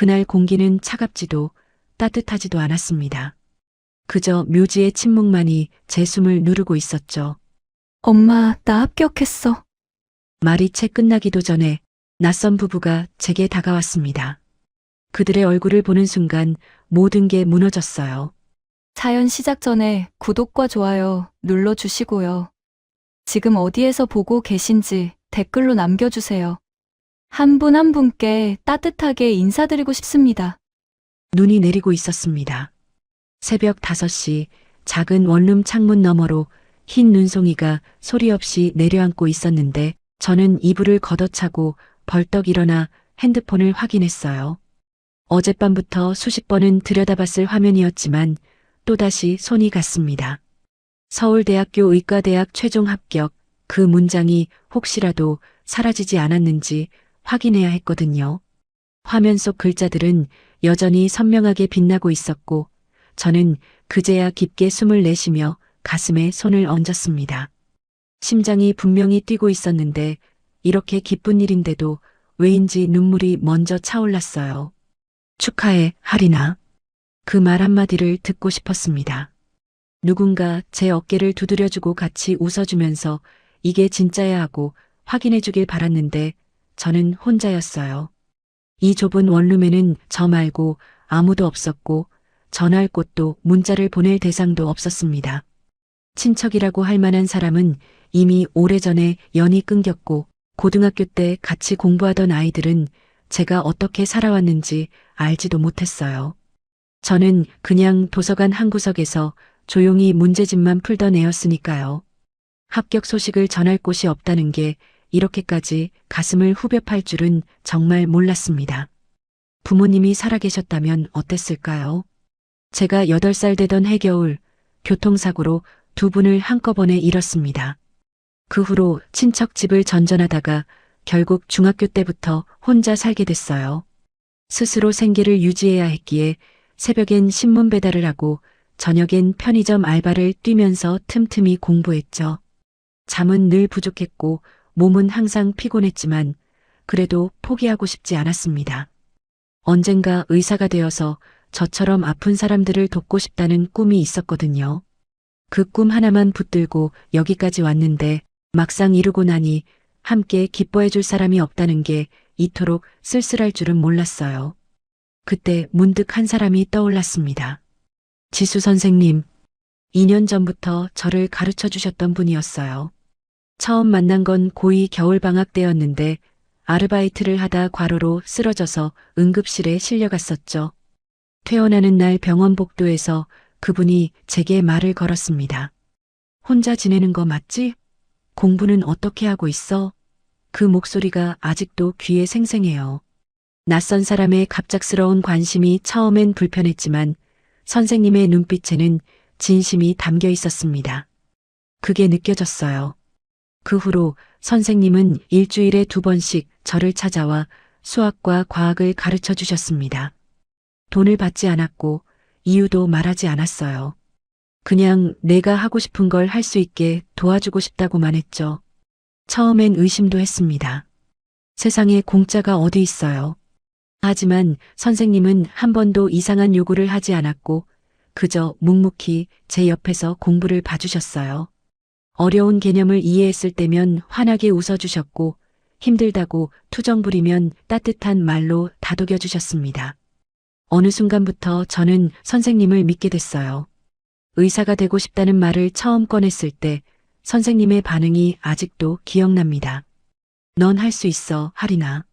그날 공기는 차갑지도 따뜻하지도 않았습니다. 그저 묘지의 침묵만이 제 숨을 누르고 있었죠. 엄마, 나 합격했어. 말이 채 끝나기도 전에 낯선 부부가 제게 다가왔습니다. 그들의 얼굴을 보는 순간 모든 게 무너졌어요. 사연 시작 전에 구독과 좋아요 눌러주시고요. 지금 어디에서 보고 계신지 댓글로 남겨주세요. 한 분 한 분께 따뜻하게 인사드리고 싶습니다. 눈이 내리고 있었습니다. 새벽 5시 작은 원룸 창문 너머로 흰 눈송이가 소리 없이 내려앉고 있었는데 저는 이불을 걷어차고 벌떡 일어나 핸드폰을 확인했어요. 어젯밤부터 수십 번은 들여다봤을 화면이었지만 또다시 손이 갔습니다. 서울대학교 의과대학 최종 합격, 그 문장이 혹시라도 사라지지 않았는지 확인해야 했거든요. 화면 속 글자들은 여전히 선명하게 빛나고 있었고 저는 그제야 깊게 숨을 내쉬며 가슴에 손을 얹었습니다. 심장이 분명히 뛰고 있었는데 이렇게 기쁜 일인데도 왜인지 눈물이 먼저 차올랐어요. 축하해, 하리나. 그 말 한마디를 듣고 싶었습니다. 누군가 제 어깨를 두드려주고 같이 웃어주면서 이게 진짜야 하고 확인해주길 바랐는데 저는 혼자였어요. 이 좁은 원룸에는 저 말고 아무도 없었고 전화할 곳도 문자를 보낼 대상도 없었습니다. 친척이라고 할 만한 사람은 이미 오래전에 연이 끊겼고 고등학교 때 같이 공부하던 아이들은 제가 어떻게 살아왔는지 알지도 못했어요. 저는 그냥 도서관 한 구석에서 조용히 문제집만 풀던 애였으니까요. 합격 소식을 전할 곳이 없다는 게 이렇게까지 가슴을 후벼 팔 줄은 정말 몰랐습니다. 부모님이 살아계셨다면 어땠을까요? 제가 8살 되던 해겨울 교통사고로 두 분을 한꺼번에 잃었습니다. 그 후로 친척 집을 전전하다가 결국 중학교 때부터 혼자 살게 됐어요. 스스로 생계를 유지해야 했기에 새벽엔 신문 배달을 하고 저녁엔 편의점 알바를 뛰면서 틈틈이 공부했죠. 잠은 늘 부족했고 몸은 항상 피곤했지만 그래도 포기하고 싶지 않았습니다. 언젠가 의사가 되어서 저처럼 아픈 사람들을 돕고 싶다는 꿈이 있었거든요. 그 꿈 하나만 붙들고 여기까지 왔는데 막상 이루고 나니 함께 기뻐해 줄 사람이 없다는 게 이토록 쓸쓸할 줄은 몰랐어요. 그때 문득 한 사람이 떠올랐습니다. 지수 선생님, 2년 전부터 저를 가르쳐 주셨던 분이었어요. 처음 만난 건 고2 겨울방학 때였는데 아르바이트를 하다 과로로 쓰러져서 응급실에 실려갔었죠. 퇴원하는 날 병원 복도에서 그분이 제게 말을 걸었습니다. 혼자 지내는 거 맞지? 공부는 어떻게 하고 있어? 그 목소리가 아직도 귀에 생생해요. 낯선 사람의 갑작스러운 관심이 처음엔 불편했지만 선생님의 눈빛에는 진심이 담겨 있었습니다. 그게 느껴졌어요. 그 후로 선생님은 일주일에 2번씩 저를 찾아와 수학과 과학을 가르쳐 주셨습니다. 돈을 받지 않았고 이유도 말하지 않았어요. 그냥 내가 하고 싶은 걸 할 수 있게 도와주고 싶다고만 했죠. 처음엔 의심도 했습니다. 세상에 공짜가 어디 있어요. 하지만 선생님은 한 번도 이상한 요구를 하지 않았고 그저 묵묵히 제 옆에서 공부를 봐주셨어요. 어려운 개념을 이해했을 때면 환하게 웃어주셨고 힘들다고 투정 부리면 따뜻한 말로 다독여 주셨습니다. 어느 순간부터 저는 선생님을 믿게 됐어요. 의사가 되고 싶다는 말을 처음 꺼냈을 때 선생님의 반응이 아직도 기억납니다. 넌 할 수 있어, 하리나.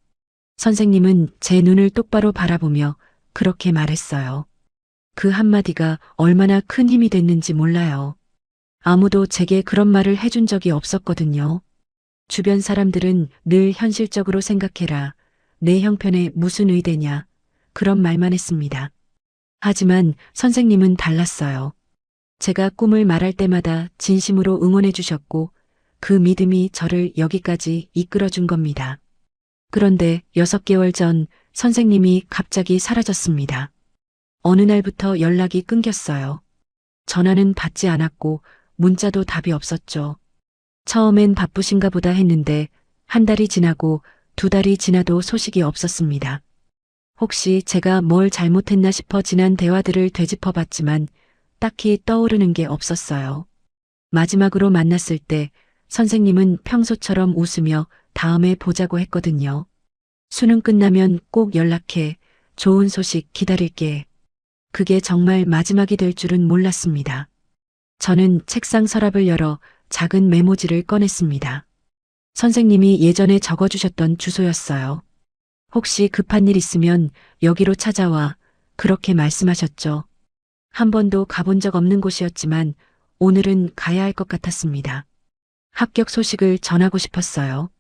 선생님은 제 눈을 똑바로 바라보며 그렇게 말했어요. 그 한마디가 얼마나 큰 힘이 됐는지 몰라요. 아무도 제게 그런 말을 해준 적이 없었거든요. 주변 사람들은 늘 현실적으로 생각해라. 내 형편에 무슨 의대냐. 그런 말만 했습니다. 하지만 선생님은 달랐어요. 제가 꿈을 말할 때마다 진심으로 응원해 주셨고 그 믿음이 저를 여기까지 이끌어 준 겁니다. 그런데 6개월 전 선생님이 갑자기 사라졌습니다. 어느 날부터 연락이 끊겼어요. 전화는 받지 않았고 문자도 답이 없었죠. 처음엔 바쁘신가 보다 했는데 한 달이 지나고 2달이 지나도 소식이 없었습니다. 혹시 제가 뭘 잘못했나 싶어 지난 대화들을 되짚어 봤지만 딱히 떠오르는 게 없었어요. 마지막으로 만났을 때 선생님은 평소처럼 웃으며 다음에 보자고 했거든요. 수능 끝나면 꼭 연락해. 좋은 소식 기다릴게. 그게 정말 마지막이 될 줄은 몰랐습니다. 저는 책상 서랍을 열어 작은 메모지를 꺼냈습니다. 선생님이 예전에 적어주셨던 주소였어요. 혹시 급한 일 있으면 여기로 찾아와. 그렇게 말씀하셨죠. 한 번도 가본 적 없는 곳이었지만 오늘은 가야 할 것 같았습니다. 합격 소식을 전하고 싶었어요.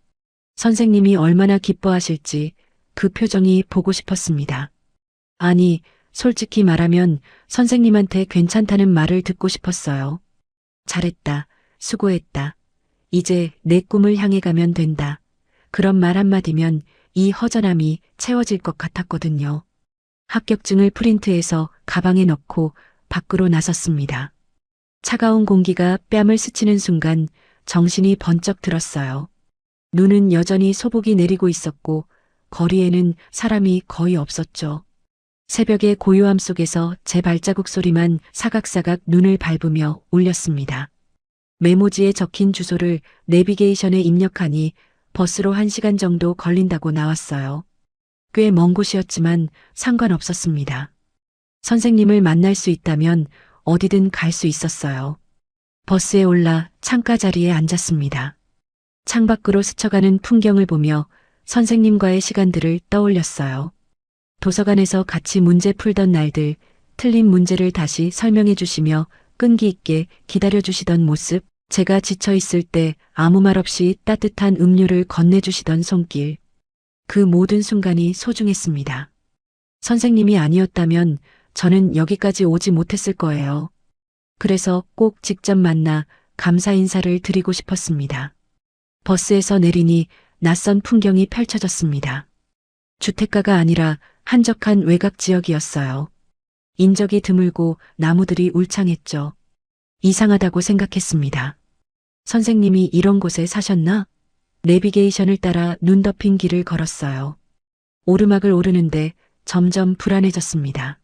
선생님이 얼마나 기뻐하실지 그 표정이 보고 싶었습니다. 아니, 솔직히 말하면 선생님한테 괜찮다는 말을 듣고 싶었어요. 잘했다. 수고했다. 이제 내 꿈을 향해 가면 된다. 그런 말 한마디면 이 허전함이 채워질 것 같았거든요. 합격증을 프린트해서 가방에 넣고 밖으로 나섰습니다. 차가운 공기가 뺨을 스치는 순간 정신이 번쩍 들었어요. 눈은 여전히 소복이 내리고 있었고 거리에는 사람이 거의 없었죠. 새벽의 고요함 속에서 제 발자국 소리만 사각사각 눈을 밟으며 울렸습니다. 메모지에 적힌 주소를 내비게이션에 입력하니 버스로 1시간 정도 걸린다고 나왔어요. 꽤 먼 곳이었지만 상관없었습니다. 선생님을 만날 수 있다면 어디든 갈 수 있었어요. 버스에 올라 창가 자리에 앉았습니다. 창밖으로 스쳐가는 풍경을 보며 선생님과의 시간들을 떠올렸어요. 도서관에서 같이 문제 풀던 날들, 틀린 문제를 다시 설명해 주시며 끈기 있게 기다려 주시던 모습, 제가 지쳐 있을 때 아무 말 없이 따뜻한 음료를 건네주시던 손길. 그 모든 순간이 소중했습니다. 선생님이 아니었다면 저는 여기까지 오지 못했을 거예요. 그래서 꼭 직접 만나 감사 인사를 드리고 싶었습니다. 버스에서 내리니 낯선 풍경이 펼쳐졌습니다. 주택가가 아니라 한적한 외곽 지역이었어요. 인적이 드물고 나무들이 울창했죠. 이상하다고 생각했습니다. 선생님이 이런 곳에 사셨나? 내비게이션을 따라 눈 덮인 길을 걸었어요. 오르막을 오르는데 점점 불안해졌습니다.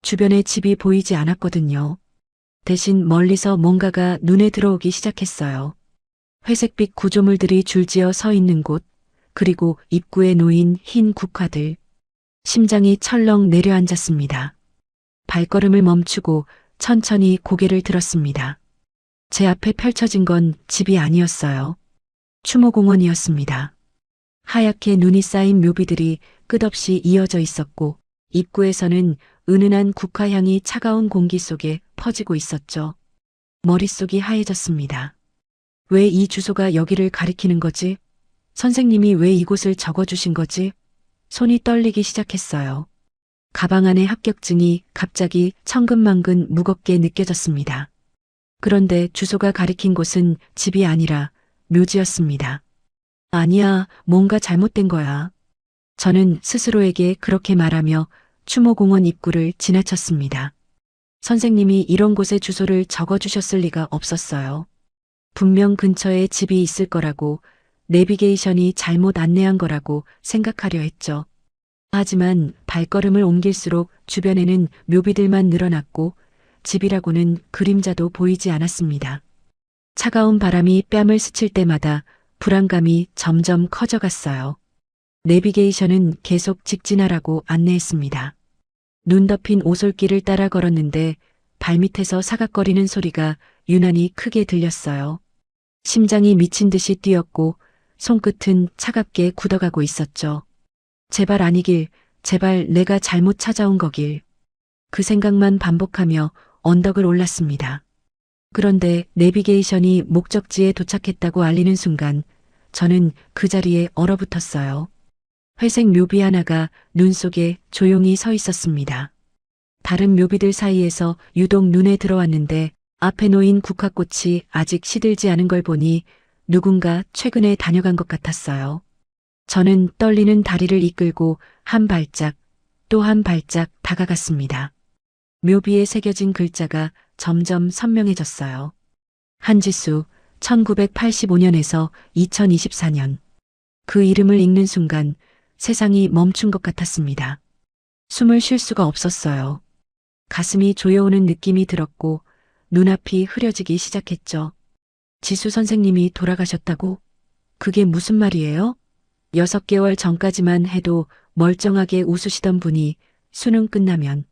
주변에 집이 보이지 않았거든요. 대신 멀리서 뭔가가 눈에 들어오기 시작했어요. 회색빛 구조물들이 줄지어 서 있는 곳, 그리고 입구에 놓인 흰 국화들. 심장이 철렁 내려앉았습니다. 발걸음을 멈추고 천천히 고개를 들었습니다. 제 앞에 펼쳐진 건 집이 아니었어요. 추모공원이었습니다. 하얗게 눈이 쌓인 묘비들이 끝없이 이어져 있었고 입구에서는 은은한 국화향이 차가운 공기 속에 퍼지고 있었죠. 머릿속이 하얘졌습니다. 왜 이 주소가 여기를 가리키는 거지? 선생님이 왜 이곳을 적어주신 거지? 손이 떨리기 시작했어요. 가방 안의 합격증이 갑자기 천근만근 무겁게 느껴졌습니다. 그런데 주소가 가리킨 곳은 집이 아니라 묘지였습니다. 아니야, 뭔가 잘못된 거야. 저는 스스로에게 그렇게 말하며 추모공원 입구를 지나쳤습니다. 선생님이 이런 곳에 주소를 적어주셨을 리가 없었어요. 분명 근처에 집이 있을 거라고, 내비게이션이 잘못 안내한 거라고 생각하려 했죠. 하지만 발걸음을 옮길수록 주변에는 묘비들만 늘어났고 집이라고는 그림자도 보이지 않았습니다. 차가운 바람이 뺨을 스칠 때마다 불안감이 점점 커져갔어요. 내비게이션은 계속 직진하라고 안내했습니다. 눈 덮인 오솔길을 따라 걸었는데 발밑에서 사각거리는 소리가 유난히 크게 들렸어요. 심장이 미친 듯이 뛰었고 손끝은 차갑게 굳어가고 있었죠. 제발 아니길, 제발 내가 잘못 찾아온 거길. 그 생각만 반복하며 언덕을 올랐습니다. 그런데 내비게이션이 목적지에 도착했다고 알리는 순간 저는 그 자리에 얼어붙었어요. 회색 묘비 하나가 눈 속에 조용히 서 있었습니다. 다른 묘비들 사이에서 유독 눈에 들어왔는데 앞에 놓인 국화꽃이 아직 시들지 않은 걸 보니 누군가 최근에 다녀간 것 같았어요. 저는 떨리는 다리를 이끌고 한 발짝 또 한 발짝 다가갔습니다. 묘비에 새겨진 글자가 점점 선명해졌어요. 한지수 1985년에서 2024년. 그 이름을 읽는 순간 세상이 멈춘 것 같았습니다. 숨을 쉴 수가 없었어요. 가슴이 조여오는 느낌이 들었고 눈앞이 흐려지기 시작했죠. 지수 선생님이 돌아가셨다고? 그게 무슨 말이에요? 6개월 전까지만 해도 멀쩡하게 웃으시던 분이 수능 끝나면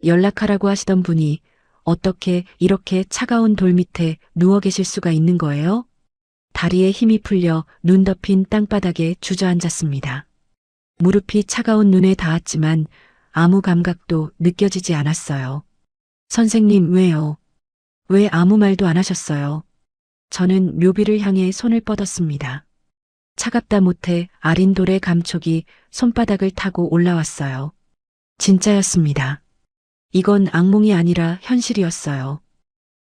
연락하라고 하시던 분이 어떻게 이렇게 차가운 돌 밑에 누워 계실 수가 있는 거예요? 다리에 힘이 풀려 눈 덮인 땅바닥에 주저앉았습니다. 무릎이 차가운 눈에 닿았지만 아무 감각도 느껴지지 않았어요. 선생님, 왜요? 왜 아무 말도 안 하셨어요? 저는 묘비를 향해 손을 뻗었습니다. 차갑다 못해 아린 돌의 감촉이 손바닥을 타고 올라왔어요. 진짜였습니다. 이건 악몽이 아니라 현실이었어요.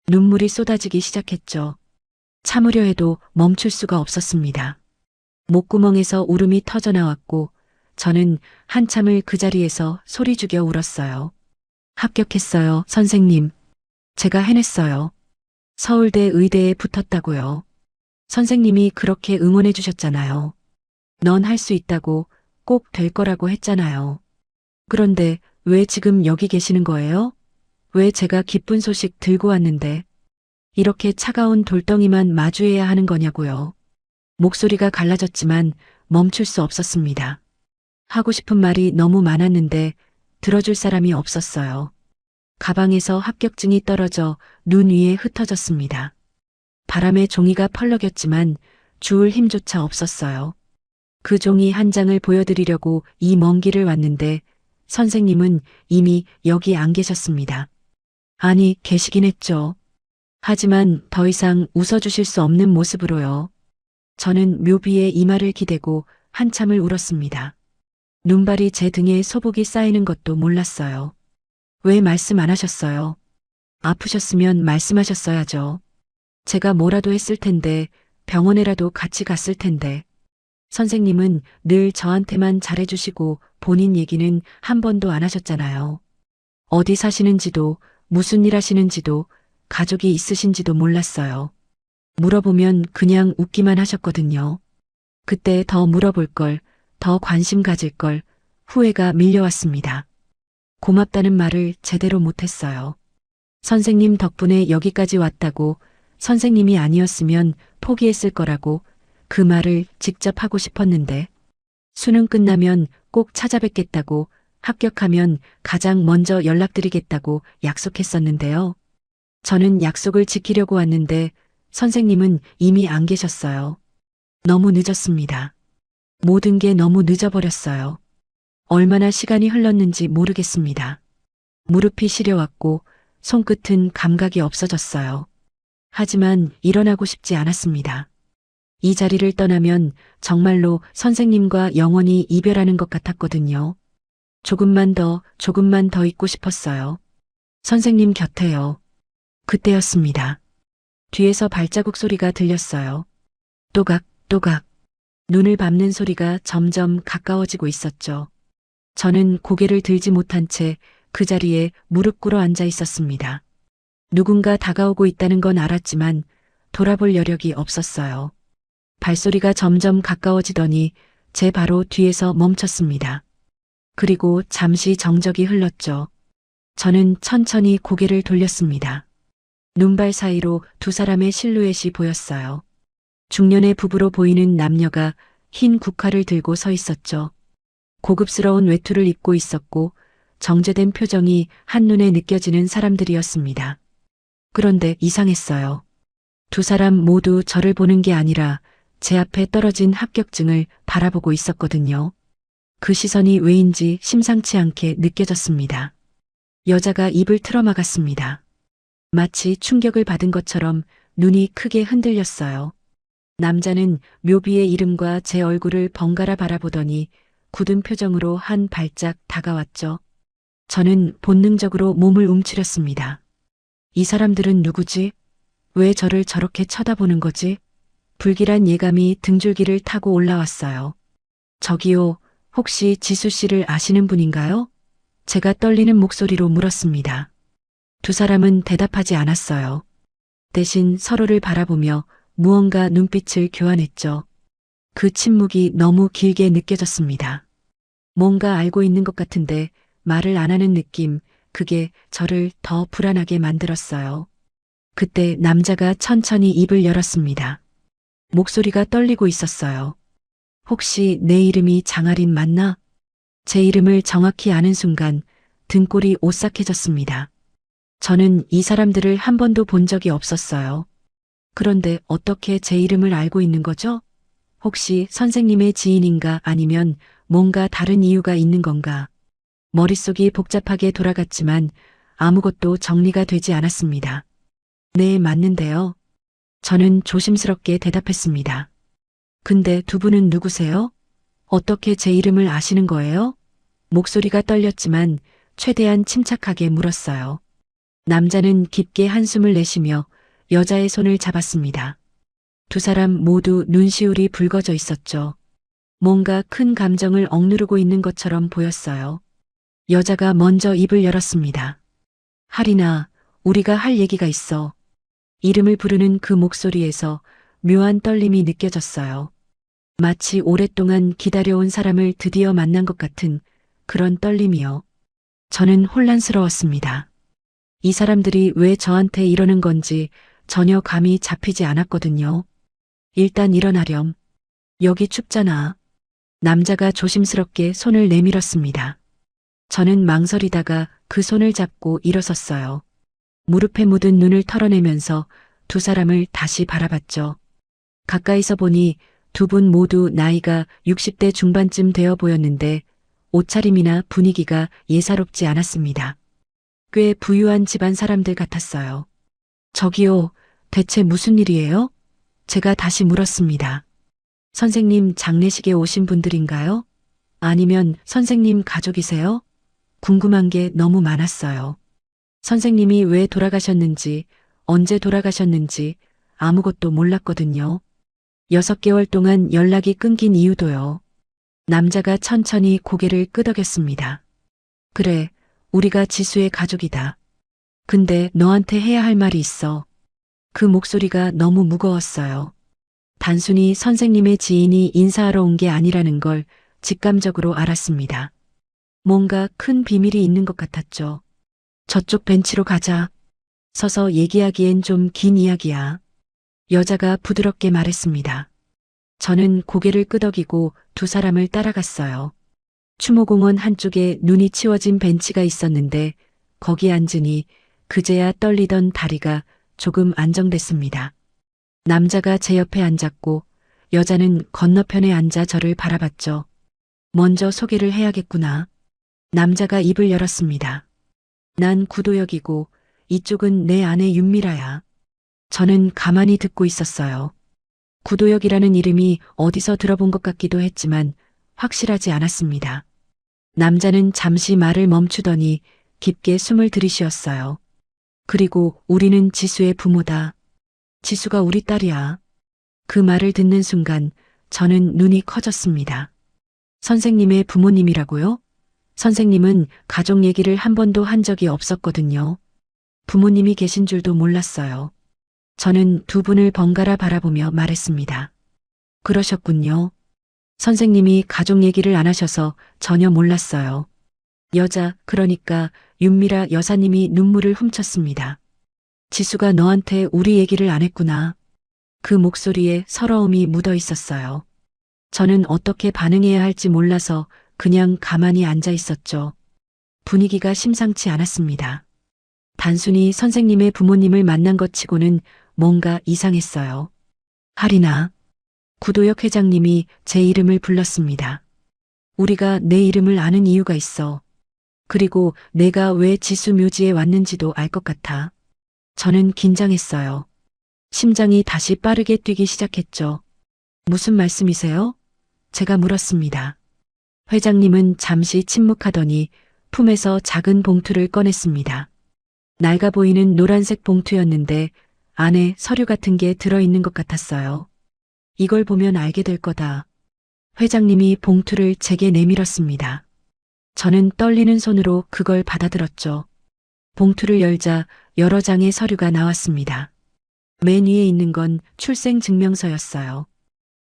눈물이 쏟아지기 시작했죠. 참으려 해도 멈출 수가 없었습니다. 목구멍에서 울음이 터져나왔고 저는 한참을 그 자리에서 소리 죽여 울었어요. 합격했어요, 선생님. 제가 해냈어요. 서울대 의대에 붙었다고요. 선생님이 그렇게 응원해 주셨잖아요. 넌 할 수 있다고, 꼭 될 거라고 했잖아요. 그런데 왜 지금 여기 계시는 거예요? 왜 제가 기쁜 소식 들고 왔는데 이렇게 차가운 돌덩이만 마주해야 하는 거냐고요. 목소리가 갈라졌지만 멈출 수 없었습니다. 하고 싶은 말이 너무 많았는데 들어줄 사람이 없었어요. 가방에서 합격증이 떨어져 눈 위에 흩어졌습니다. 바람에 종이가 펄럭였지만 주울 힘조차 없었어요. 그 종이 한 장을 보여드리려고 이 먼 길을 왔는데 선생님은 이미 여기 안 계셨습니다. 아니, 계시긴 했죠. 하지만 더 이상 웃어주실 수 없는 모습으로요. 저는 묘비의 이마를 기대고 한참을 울었습니다. 눈발이 제 등에 소복이 쌓이는 것도 몰랐어요. 왜 말씀 안 하셨어요? 아프셨으면 말씀하셨어야죠. 제가 뭐라도 했을 텐데, 병원에라도 같이 갔을 텐데. 선생님은 늘 저한테만 잘해주시고 본인 얘기는 한 번도 안 하셨잖아요. 어디 사시는지도, 무슨 일 하시는지도, 가족이 있으신지도 몰랐어요. 물어보면 그냥 웃기만 하셨거든요. 그때 더 물어볼 걸, 더 관심 가질 걸 후회가 밀려왔습니다. 고맙다는 말을 제대로 못했어요. 선생님 덕분에 여기까지 왔다고, 선생님이 아니었으면 포기했을 거라고 그 말을 직접 하고 싶었는데, 수능 끝나면 꼭 찾아뵙겠다고, 합격하면 가장 먼저 연락드리겠다고 약속했었는데요. 저는 약속을 지키려고 왔는데 선생님은 이미 안 계셨어요. 너무 늦었습니다. 모든 게 너무 늦어버렸어요. 얼마나 시간이 흘렀는지 모르겠습니다. 무릎이 시려왔고 손끝은 감각이 없어졌어요. 하지만 일어나고 싶지 않았습니다. 이 자리를 떠나면 정말로 선생님과 영원히 이별하는 것 같았거든요. 조금만 더 있고 싶었어요. 선생님 곁에요. 그때였습니다. 뒤에서 발자국 소리가 들렸어요. 또각, 또각. 눈을 밟는 소리가 점점 가까워지고 있었죠. 저는 고개를 들지 못한 채 그 자리에 무릎 꿇어 앉아 있었습니다. 누군가 다가오고 있다는 건 알았지만 돌아볼 여력이 없었어요. 발소리가 점점 가까워지더니 제 바로 뒤에서 멈췄습니다. 그리고 잠시 정적이 흘렀죠. 저는 천천히 고개를 돌렸습니다. 눈발 사이로 두 사람의 실루엣이 보였어요. 중년의 부부로 보이는 남녀가 흰 국화를 들고 서 있었죠. 고급스러운 외투를 입고 있었고 정제된 표정이 한눈에 느껴지는 사람들이었습니다. 그런데 이상했어요. 두 사람 모두 저를 보는 게 아니라 제 앞에 떨어진 합격증을 바라보고 있었거든요. 그 시선이 왜인지 심상치 않게 느껴졌습니다. 여자가 입을 틀어막았습니다. 마치 충격을 받은 것처럼 눈이 크게 흔들렸어요. 남자는 묘비의 이름과 제 얼굴을 번갈아 바라보더니 굳은 표정으로 한 발짝 다가왔죠. 저는 본능적으로 몸을 움츠렸습니다. 이 사람들은 누구지? 왜 저를 저렇게 쳐다보는 거지? 불길한 예감이 등줄기를 타고 올라왔어요. 저기요, 혹시 지수 씨를 아시는 분인가요? 제가 떨리는 목소리로 물었습니다. 두 사람은 대답하지 않았어요. 대신 서로를 바라보며 무언가 눈빛을 교환했죠. 그 침묵이 너무 길게 느껴졌습니다. 뭔가 알고 있는 것 같은데 말을 안 하는 느낌, 그게 저를 더 불안하게 만들었어요. 그때 남자가 천천히 입을 열었습니다. 목소리가 떨리고 있었어요. 혹시 내 이름이 장아린 맞나? 제 이름을 정확히 아는 순간 등골이 오싹해졌습니다. 저는 이 사람들을 한 번도 본 적이 없었어요. 그런데 어떻게 제 이름을 알고 있는 거죠? 혹시 선생님의 지인인가 아니면 뭔가 다른 이유가 있는 건가? 머릿속이 복잡하게 돌아갔지만 아무것도 정리가 되지 않았습니다. 네, 맞는데요. 저는 조심스럽게 대답했습니다. 근데 두 분은 누구세요? 어떻게 제 이름을 아시는 거예요? 목소리가 떨렸지만 최대한 침착하게 물었어요. 남자는 깊게 한숨을 내쉬며 여자의 손을 잡았습니다. 두 사람 모두 눈시울이 붉어져 있었죠. 뭔가 큰 감정을 억누르고 있는 것처럼 보였어요. 여자가 먼저 입을 열었습니다. 하리나, 우리가 할 얘기가 있어. 이름을 부르는 그 목소리에서 묘한 떨림이 느껴졌어요. 마치 오랫동안 기다려온 사람을 드디어 만난 것 같은 그런 떨림이요. 저는 혼란스러웠습니다. 이 사람들이 왜 저한테 이러는 건지 전혀 감이 잡히지 않았거든요. 일단 일어나렴. 여기 춥잖아. 남자가 조심스럽게 손을 내밀었습니다. 저는 망설이다가 그 손을 잡고 일어섰어요. 무릎에 묻은 눈을 털어내면서 두 사람을 다시 바라봤죠. 가까이서 보니 두 분 모두 나이가 60대 중반쯤 되어 보였는데 옷차림이나 분위기가 예사롭지 않았습니다. 꽤 부유한 집안 사람들 같았어요. 저기요, 대체 무슨 일이에요? 제가 다시 물었습니다. 선생님 장례식에 오신 분들인가요? 아니면 선생님 가족이세요? 궁금한 게 너무 많았어요. 선생님이 왜 돌아가셨는지, 언제 돌아가셨는지 아무것도 몰랐거든요. 6개월 동안 연락이 끊긴 이유도요. 남자가 천천히 고개를 끄덕였습니다. 그래, 우리가 지수의 가족이다. 근데 너한테 해야 할 말이 있어. 그 목소리가 너무 무거웠어요. 단순히 선생님의 지인이 인사하러 온 게 아니라는 걸 직감적으로 알았습니다. 뭔가 큰 비밀이 있는 것 같았죠. 저쪽 벤치로 가자. 서서 얘기하기엔 좀 긴 이야기야. 여자가 부드럽게 말했습니다. 저는 고개를 끄덕이고 두 사람을 따라갔어요. 추모공원 한쪽에 눈이 치워진 벤치가 있었는데 거기 앉으니 그제야 떨리던 다리가 조금 안정됐습니다. 남자가 제 옆에 앉았고 여자는 건너편에 앉아 저를 바라봤죠. 먼저 소개를 해야겠구나. 남자가 입을 열었습니다. 난 구도혁이고 이쪽은 내 아내 윤미라야. 저는 가만히 듣고 있었어요. 구도혁이라는 이름이 어디서 들어본 것 같기도 했지만 확실하지 않았습니다. 남자는 잠시 말을 멈추더니 깊게 숨을 들이쉬었어요. 그리고 우리는 지수의 부모다. 지수가 우리 딸이야. 그 말을 듣는 순간 저는 눈이 커졌습니다. 선생님의 부모님이라고요? 선생님은 가족 얘기를 한 번도 한 적이 없었거든요. 부모님이 계신 줄도 몰랐어요. 저는 두 분을 번갈아 바라보며 말했습니다. 그러셨군요. 선생님이 가족 얘기를 안 하셔서 전혀 몰랐어요. 여자, 그러니까 윤미라 여사님이 눈물을 훔쳤습니다. 지수가 너한테 우리 얘기를 안 했구나. 그 목소리에 서러움이 묻어 있었어요. 저는 어떻게 반응해야 할지 몰라서 그냥 가만히 앉아 있었죠. 분위기가 심상치 않았습니다. 단순히 선생님의 부모님을 만난 것 치고는 뭔가 이상했어요. 하리나, 구도혁 회장님이 제 이름을 불렀습니다. 우리가 내 이름을 아는 이유가 있어. 그리고 내가 왜 지수 묘지에 왔는지도 알 것 같아. 저는 긴장했어요. 심장이 다시 빠르게 뛰기 시작했죠. 무슨 말씀이세요? 제가 물었습니다. 회장님은 잠시 침묵하더니 품에서 작은 봉투를 꺼냈습니다. 낡아 보이는 노란색 봉투였는데 안에 서류 같은 게 들어있는 것 같았어요. 이걸 보면 알게 될 거다. 회장님이 봉투를 제게 내밀었습니다. 저는 떨리는 손으로 그걸 받아들었죠. 봉투를 열자 여러 장의 서류가 나왔습니다. 맨 위에 있는 건 출생증명서였어요.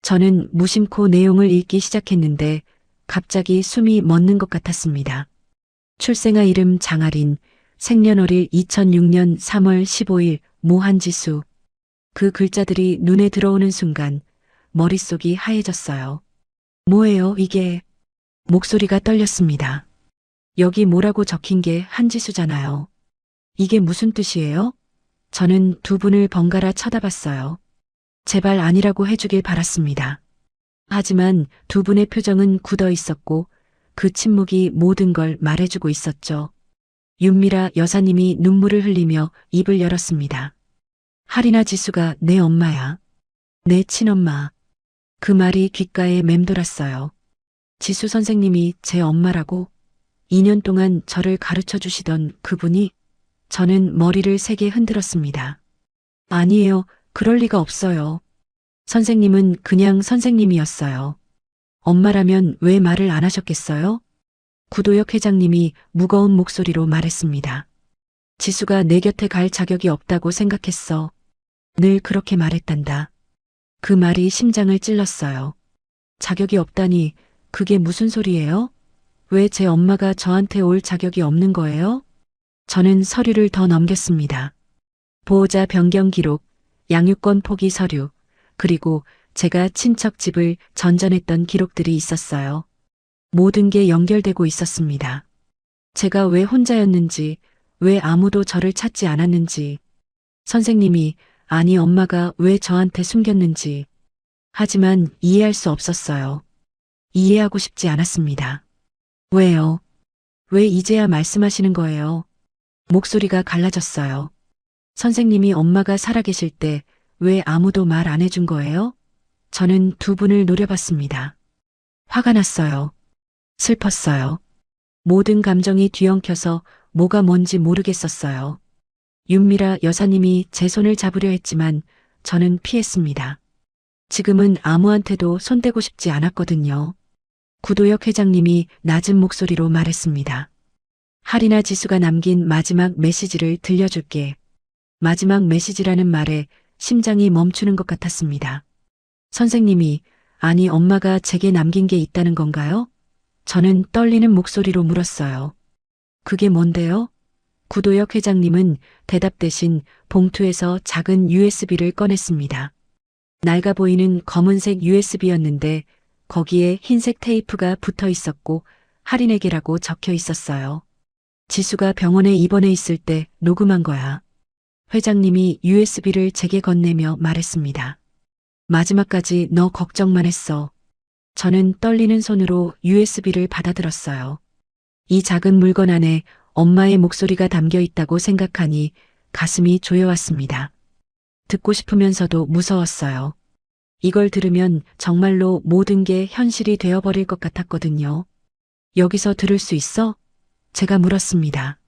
저는 무심코 내용을 읽기 시작했는데 갑자기 숨이 멎는 것 같았습니다. 출생아 이름 장아린, 생년월일 2006년 3월 15일, 모한지수. 그 글자들이 눈에 들어오는 순간 머릿속이 하얘졌어요. 뭐예요, 이게? 목소리가 떨렸습니다. 여기 뭐라고 적힌 게 한지수잖아요. 이게 무슨 뜻이에요? 저는 두 분을 번갈아 쳐다봤어요. 제발 아니라고 해주길 바랐습니다. 하지만 두 분의 표정은 굳어 있었고 그 침묵이 모든 걸 말해주고 있었죠. 윤미라 여사님이 눈물을 흘리며 입을 열었습니다. 할인아 지수가 내 엄마야. 내 친엄마. 그 말이 귓가에 맴돌았어요. 지수 선생님이 제 엄마라고? 2년 동안 저를 가르쳐 주시던 그분이? 저는 머리를 세게 흔들었습니다. 아니에요. 그럴 리가 없어요. 선생님은 그냥 선생님이었어요. 엄마라면 왜 말을 안 하셨겠어요? 구도혁 회장님이 무거운 목소리로 말했습니다. 지수가 내 곁에 갈 자격이 없다고 생각했어. 늘 그렇게 말했단다. 그 말이 심장을 찔렀어요. 자격이 없다니 그게 무슨 소리예요? 왜 제 엄마가 저한테 올 자격이 없는 거예요? 저는 서류를 더 넘겼습니다. 보호자 변경 기록, 양육권 포기 서류, 그리고 제가 친척 집을 전전했던 기록들이 있었어요. 모든 게 연결되고 있었습니다. 제가 왜 혼자였는지, 왜 아무도 저를 찾지 않았는지, 선생님이, 아니 엄마가 왜 저한테 숨겼는지. 하지만 이해할 수 없었어요. 이해하고 싶지 않았습니다. 왜요? 왜 이제야 말씀하시는 거예요? 목소리가 갈라졌어요. 선생님이 엄마가 살아계실 때 왜 아무도 말 안 해준 거예요? 저는 두 분을 노려봤습니다. 화가 났어요. 슬펐어요. 모든 감정이 뒤엉켜서 뭐가 뭔지 모르겠었어요. 윤미라 여사님이 제 손을 잡으려 했지만 저는 피했습니다. 지금은 아무한테도 손대고 싶지 않았거든요. 구도혁 회장님이 낮은 목소리로 말했습니다. 할인아 지수가 남긴 마지막 메시지를 들려줄게. 마지막 메시지라는 말에 심장이 멈추는 것 같았습니다. 선생님이, 아니 엄마가 제게 남긴 게 있다는 건가요? 저는 떨리는 목소리로 물었어요. 그게 뭔데요? 구도혁 회장님은 대답 대신 봉투에서 작은 USB를 꺼냈습니다. 낡아 보이는 검은색 USB였는데 거기에 흰색 테이프가 붙어 있었고 할인에게라고 적혀 있었어요. 지수가 병원에 입원해 있을 때 녹음한 거야. 회장님이 USB를 제게 건네며 말했습니다. 마지막까지 너 걱정만 했어. 저는 떨리는 손으로 USB를 받아들었어요. 이 작은 물건 안에 엄마의 목소리가 담겨 있다고 생각하니 가슴이 조여왔습니다. 듣고 싶으면서도 무서웠어요. 이걸 들으면 정말로 모든 게 현실이 되어버릴 것 같았거든요. 여기서 들을 수 있어? 제가 물었습니다.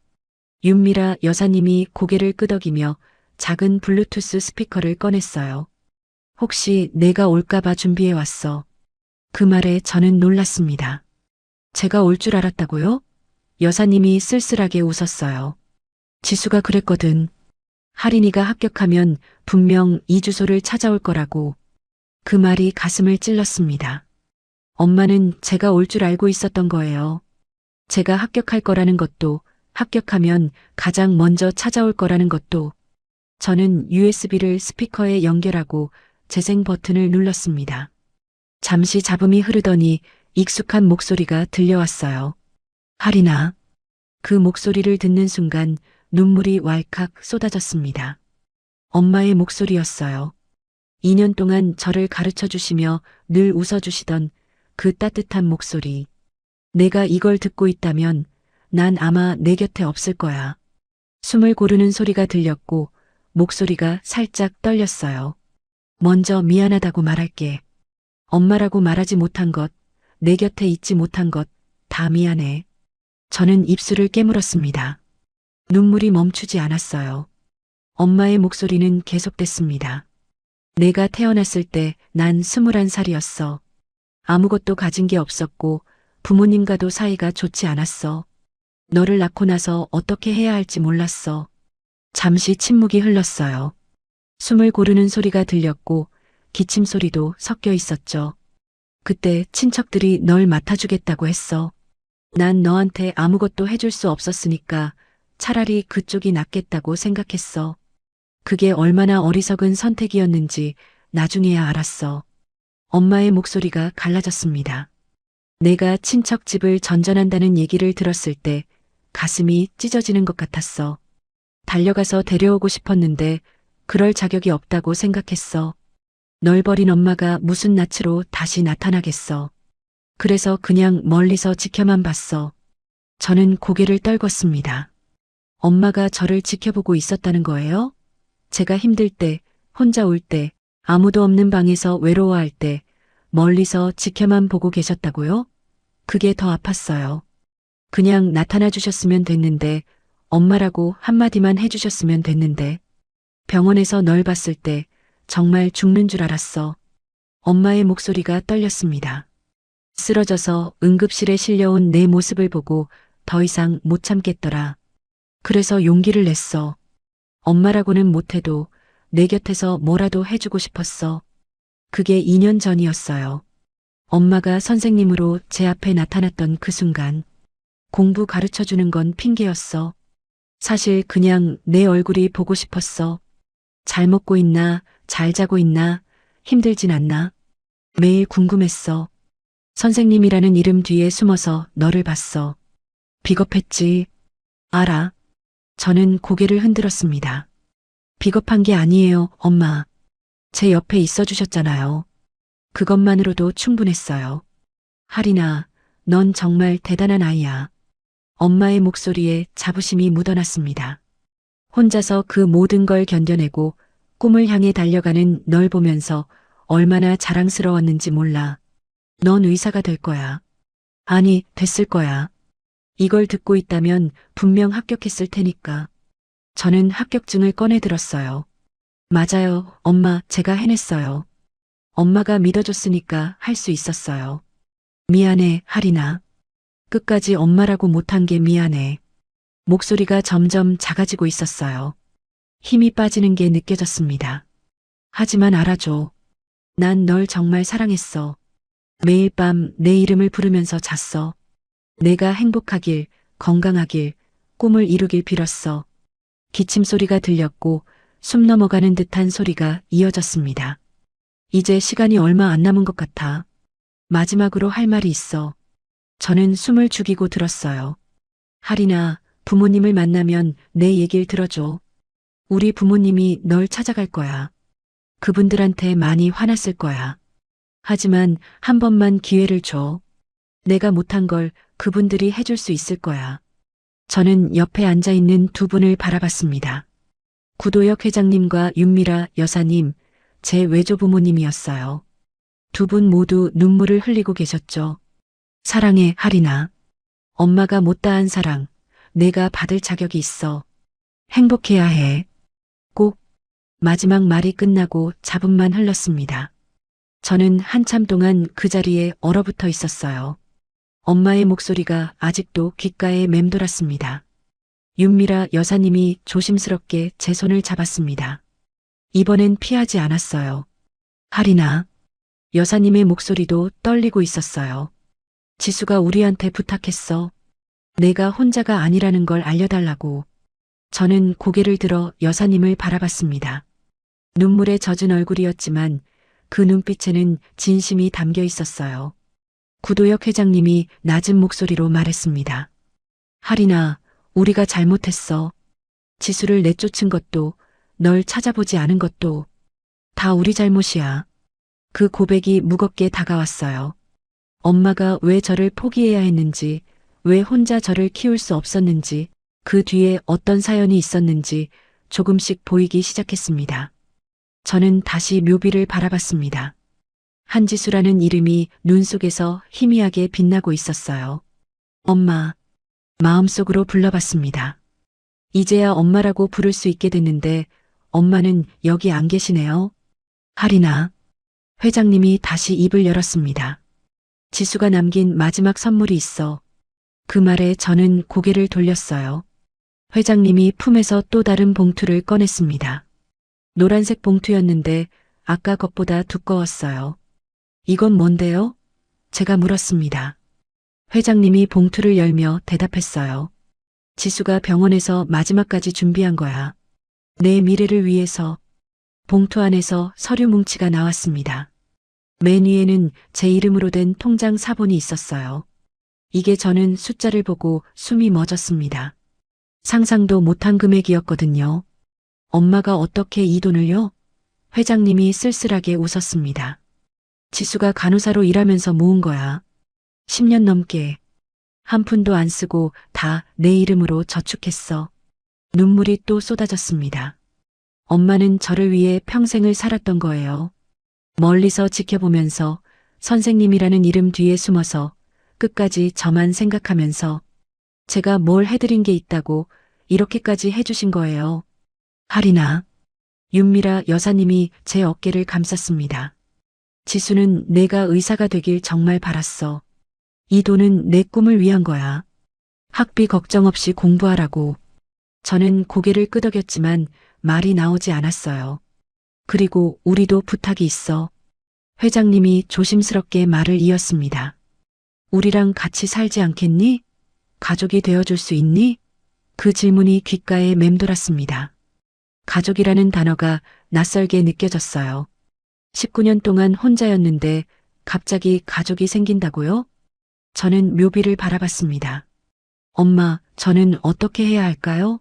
윤미라 여사님이 고개를 끄덕이며 작은 블루투스 스피커를 꺼냈어요. 혹시 내가 올까봐 준비해 왔어. 그 말에 저는 놀랐습니다. 제가 올 줄 알았다고요? 여사님이 쓸쓸하게 웃었어요. 지수가 그랬거든. 할인이가 합격하면 분명 이 주소를 찾아올 거라고. 그 말이 가슴을 찔렀습니다. 엄마는 제가 올 줄 알고 있었던 거예요. 제가 합격할 거라는 것도, 합격하면 가장 먼저 찾아올 거라는 것도. 저는 USB를 스피커에 연결하고 재생 버튼을 눌렀습니다. 잠시 잡음이 흐르더니 익숙한 목소리가 들려왔어요. 할인아. 그 목소리를 듣는 순간 눈물이 왈칵 쏟아졌습니다. 엄마의 목소리였어요. 2년 동안 저를 가르쳐 주시며 늘 웃어주시던 그 따뜻한 목소리. 내가 이걸 듣고 있다면 난 아마 내 곁에 없을 거야. 숨을 고르는 소리가 들렸고 목소리가 살짝 떨렸어요. 먼저 미안하다고 말할게. 엄마라고 말하지 못한 것, 내 곁에 있지 못한 것, 다 미안해. 저는 입술을 깨물었습니다. 눈물이 멈추지 않았어요. 엄마의 목소리는 계속됐습니다. 내가 태어났을 때 난 21살이었어. 아무것도 가진 게 없었고 부모님과도 사이가 좋지 않았어. 너를 낳고 나서 어떻게 해야 할지 몰랐어. 잠시 침묵이 흘렀어요. 숨을 고르는 소리가 들렸고 기침 소리도 섞여 있었죠. 그때 친척들이 널 맡아주겠다고 했어. 난 너한테 아무것도 해줄 수 없었으니까 차라리 그쪽이 낫겠다고 생각했어. 그게 얼마나 어리석은 선택이었는지 나중에야 알았어. 엄마의 목소리가 갈라졌습니다. 내가 친척 집을 전전한다는 얘기를 들었을 때 가슴이 찢어지는 것 같았어. 달려가서 데려오고 싶었는데 그럴 자격이 없다고 생각했어. 널 버린 엄마가 무슨 낯으로 다시 나타나겠어. 그래서 그냥 멀리서 지켜만 봤어. 저는 고개를 떨궜습니다. 엄마가 저를 지켜보고 있었다는 거예요? 제가 힘들 때, 혼자 울 때, 아무도 없는 방에서 외로워할 때, 멀리서 지켜만 보고 계셨다고요? 그게 더 아팠어요. 그냥 나타나 주셨으면 됐는데, 엄마라고 한마디만 해주셨으면 됐는데, 병원에서 널 봤을 때 정말 죽는 줄 알았어. 엄마의 목소리가 떨렸습니다. 쓰러져서 응급실에 실려온 내 모습을 보고 더 이상 못 참겠더라. 그래서 용기를 냈어. 엄마라고는 못해도 내 곁에서 뭐라도 해주고 싶었어. 그게 2년 전이었어요. 엄마가 선생님으로 제 앞에 나타났던 그 순간, 공부 가르쳐 주는 건 핑계였어. 사실 그냥 내 얼굴이 보고 싶었어. 잘 먹고 있나, 잘 자고 있나, 힘들진 않나. 매일 궁금했어. 선생님이라는 이름 뒤에 숨어서 너를 봤어. 비겁했지. 알아. 저는 고개를 흔들었습니다. 비겁한 게 아니에요, 엄마. 제 옆에 있어 주셨잖아요. 그것만으로도 충분했어요. 하리나, 넌 정말 대단한 아이야. 엄마의 목소리에 자부심이 묻어났습니다. 혼자서 그 모든 걸 견뎌내고 꿈을 향해 달려가는 널 보면서 얼마나 자랑스러웠는지 몰라. 넌 의사가 될 거야. 아니, 됐을 거야. 이걸 듣고 있다면 분명 합격했을 테니까. 저는 합격증을 꺼내 들었어요. 맞아요, 엄마, 제가 해냈어요. 엄마가 믿어줬으니까 할 수 있었어요. 미안해, 하리나. 끝까지 엄마라고 못한 게 미안해. 목소리가 점점 작아지고 있었어요. 힘이 빠지는 게 느껴졌습니다. 하지만 알아줘. 난 널 정말 사랑했어. 매일 밤 내 이름을 부르면서 잤어. 내가 행복하길, 건강하길, 꿈을 이루길 빌었어. 기침 소리가 들렸고 숨 넘어가는 듯한 소리가 이어졌습니다. 이제 시간이 얼마 안 남은 것 같아. 마지막으로 할 말이 있어. 저는 숨을 죽이고 들었어요. 하리나, 부모님을 만나면 내 얘기를 들어줘. 우리 부모님이 널 찾아갈 거야. 그분들한테 많이 화났을 거야. 하지만 한 번만 기회를 줘. 내가 못한 걸 그분들이 해줄 수 있을 거야. 저는 옆에 앉아 있는 두 분을 바라봤습니다. 구도혁 회장님과 윤미라 여사님, 제 외조 부모님이었어요. 두 분 모두 눈물을 흘리고 계셨죠. 사랑해, 하리나. 엄마가 못다한 사랑, 내가 받을 자격이 있어. 행복해야 해. 꼭. 마지막 말이 끝나고 잡음만 흘렀습니다. 저는 한참 동안 그 자리에 얼어붙어 있었어요. 엄마의 목소리가 아직도 귓가에 맴돌았습니다. 윤미라 여사님이 조심스럽게 제 손을 잡았습니다. 이번엔 피하지 않았어요. 하리나. 여사님의 목소리도 떨리고 있었어요. 지수가 우리한테 부탁했어. 내가 혼자가 아니라는 걸 알려달라고. 저는 고개를 들어 여사님을 바라봤습니다. 눈물에 젖은 얼굴이었지만 그 눈빛에는 진심이 담겨 있었어요. 구도혁 회장님이 낮은 목소리로 말했습니다. 하리나, 우리가 잘못했어. 지수를 내쫓은 것도, 널 찾아보지 않은 것도 다 우리 잘못이야. 그 고백이 무겁게 다가왔어요. 엄마가 왜 저를 포기해야 했는지, 왜 혼자 저를 키울 수 없었는지, 그 뒤에 어떤 사연이 있었는지 조금씩 보이기 시작했습니다. 저는 다시 묘비를 바라봤습니다. 한지수라는 이름이 눈 속에서 희미하게 빛나고 있었어요. 엄마, 마음속으로 불러봤습니다. 이제야 엄마라고 부를 수 있게 됐는데 엄마는 여기 안 계시네요. 하리나. 회장님이 다시 입을 열었습니다. 지수가 남긴 마지막 선물이 있어. 그 말에 저는 고개를 돌렸어요. 회장님이 품에서 또 다른 봉투를 꺼냈습니다. 노란색 봉투였는데 아까 것보다 두꺼웠어요. 이건 뭔데요? 제가 물었습니다. 회장님이 봉투를 열며 대답했어요. 지수가 병원에서 마지막까지 준비한 거야. 내 미래를 위해서. 봉투 안에서 서류 뭉치가 나왔습니다. 맨 위에는 제 이름으로 된 통장 사본이 있었어요. 이게 저는 숫자를 보고 숨이 멎었습니다. 상상도 못한 금액이었거든요. 엄마가 어떻게 이 돈을요? 회장님이 쓸쓸하게 웃었습니다. 지수가 간호사로 일하면서 모은 거야. 10년 넘게. 한 푼도 안 쓰고 다 내 이름으로 저축했어. 눈물이 또 쏟아졌습니다. 엄마는 저를 위해 평생을 살았던 거예요. 멀리서 지켜보면서 선생님이라는 이름 뒤에 숨어서 끝까지 저만 생각하면서 제가 뭘 해드린 게 있다고 이렇게까지 해주신 거예요. 할인아. 윤미라 여사님이 제 어깨를 감쌌습니다. 지수는 내가 의사가 되길 정말 바랐어. 이 돈은 내 꿈을 위한 거야. 학비 걱정 없이 공부하라고. 저는 고개를 끄덕였지만 말이 나오지 않았어요. 그리고 우리도 부탁이 있어. 회장님이 조심스럽게 말을 이었습니다. 우리랑 같이 살지 않겠니? 가족이 되어줄 수 있니? 그 질문이 귓가에 맴돌았습니다. 가족이라는 단어가 낯설게 느껴졌어요. 19년 동안 혼자였는데 갑자기 가족이 생긴다고요? 저는 묘비를 바라봤습니다. 엄마, 저는 어떻게 해야 할까요?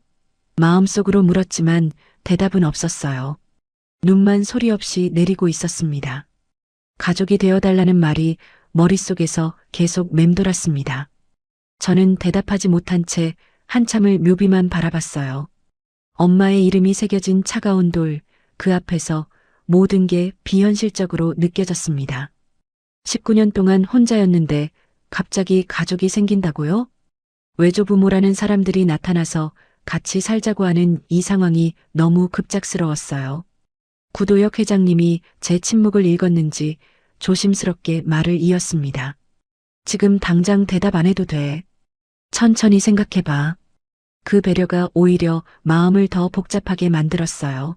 마음속으로 물었지만 대답은 없었어요. 눈만 소리 없이 내리고 있었습니다. 가족이 되어달라는 말이 머릿속에서 계속 맴돌았습니다. 저는 대답하지 못한 채 한참을 묘비만 바라봤어요. 엄마의 이름이 새겨진 차가운 돌, 그 앞에서 모든 게 비현실적으로 느껴졌습니다. 19년 동안 혼자였는데 갑자기 가족이 생긴다고요? 외조부모라는 사람들이 나타나서 같이 살자고 하는 이 상황이 너무 급작스러웠어요. 구도혁 회장님이 제 침묵을 읽었는지 조심스럽게 말을 이었습니다. 지금 당장 대답 안 해도 돼. 천천히 생각해봐. 그 배려가 오히려 마음을 더 복잡하게 만들었어요.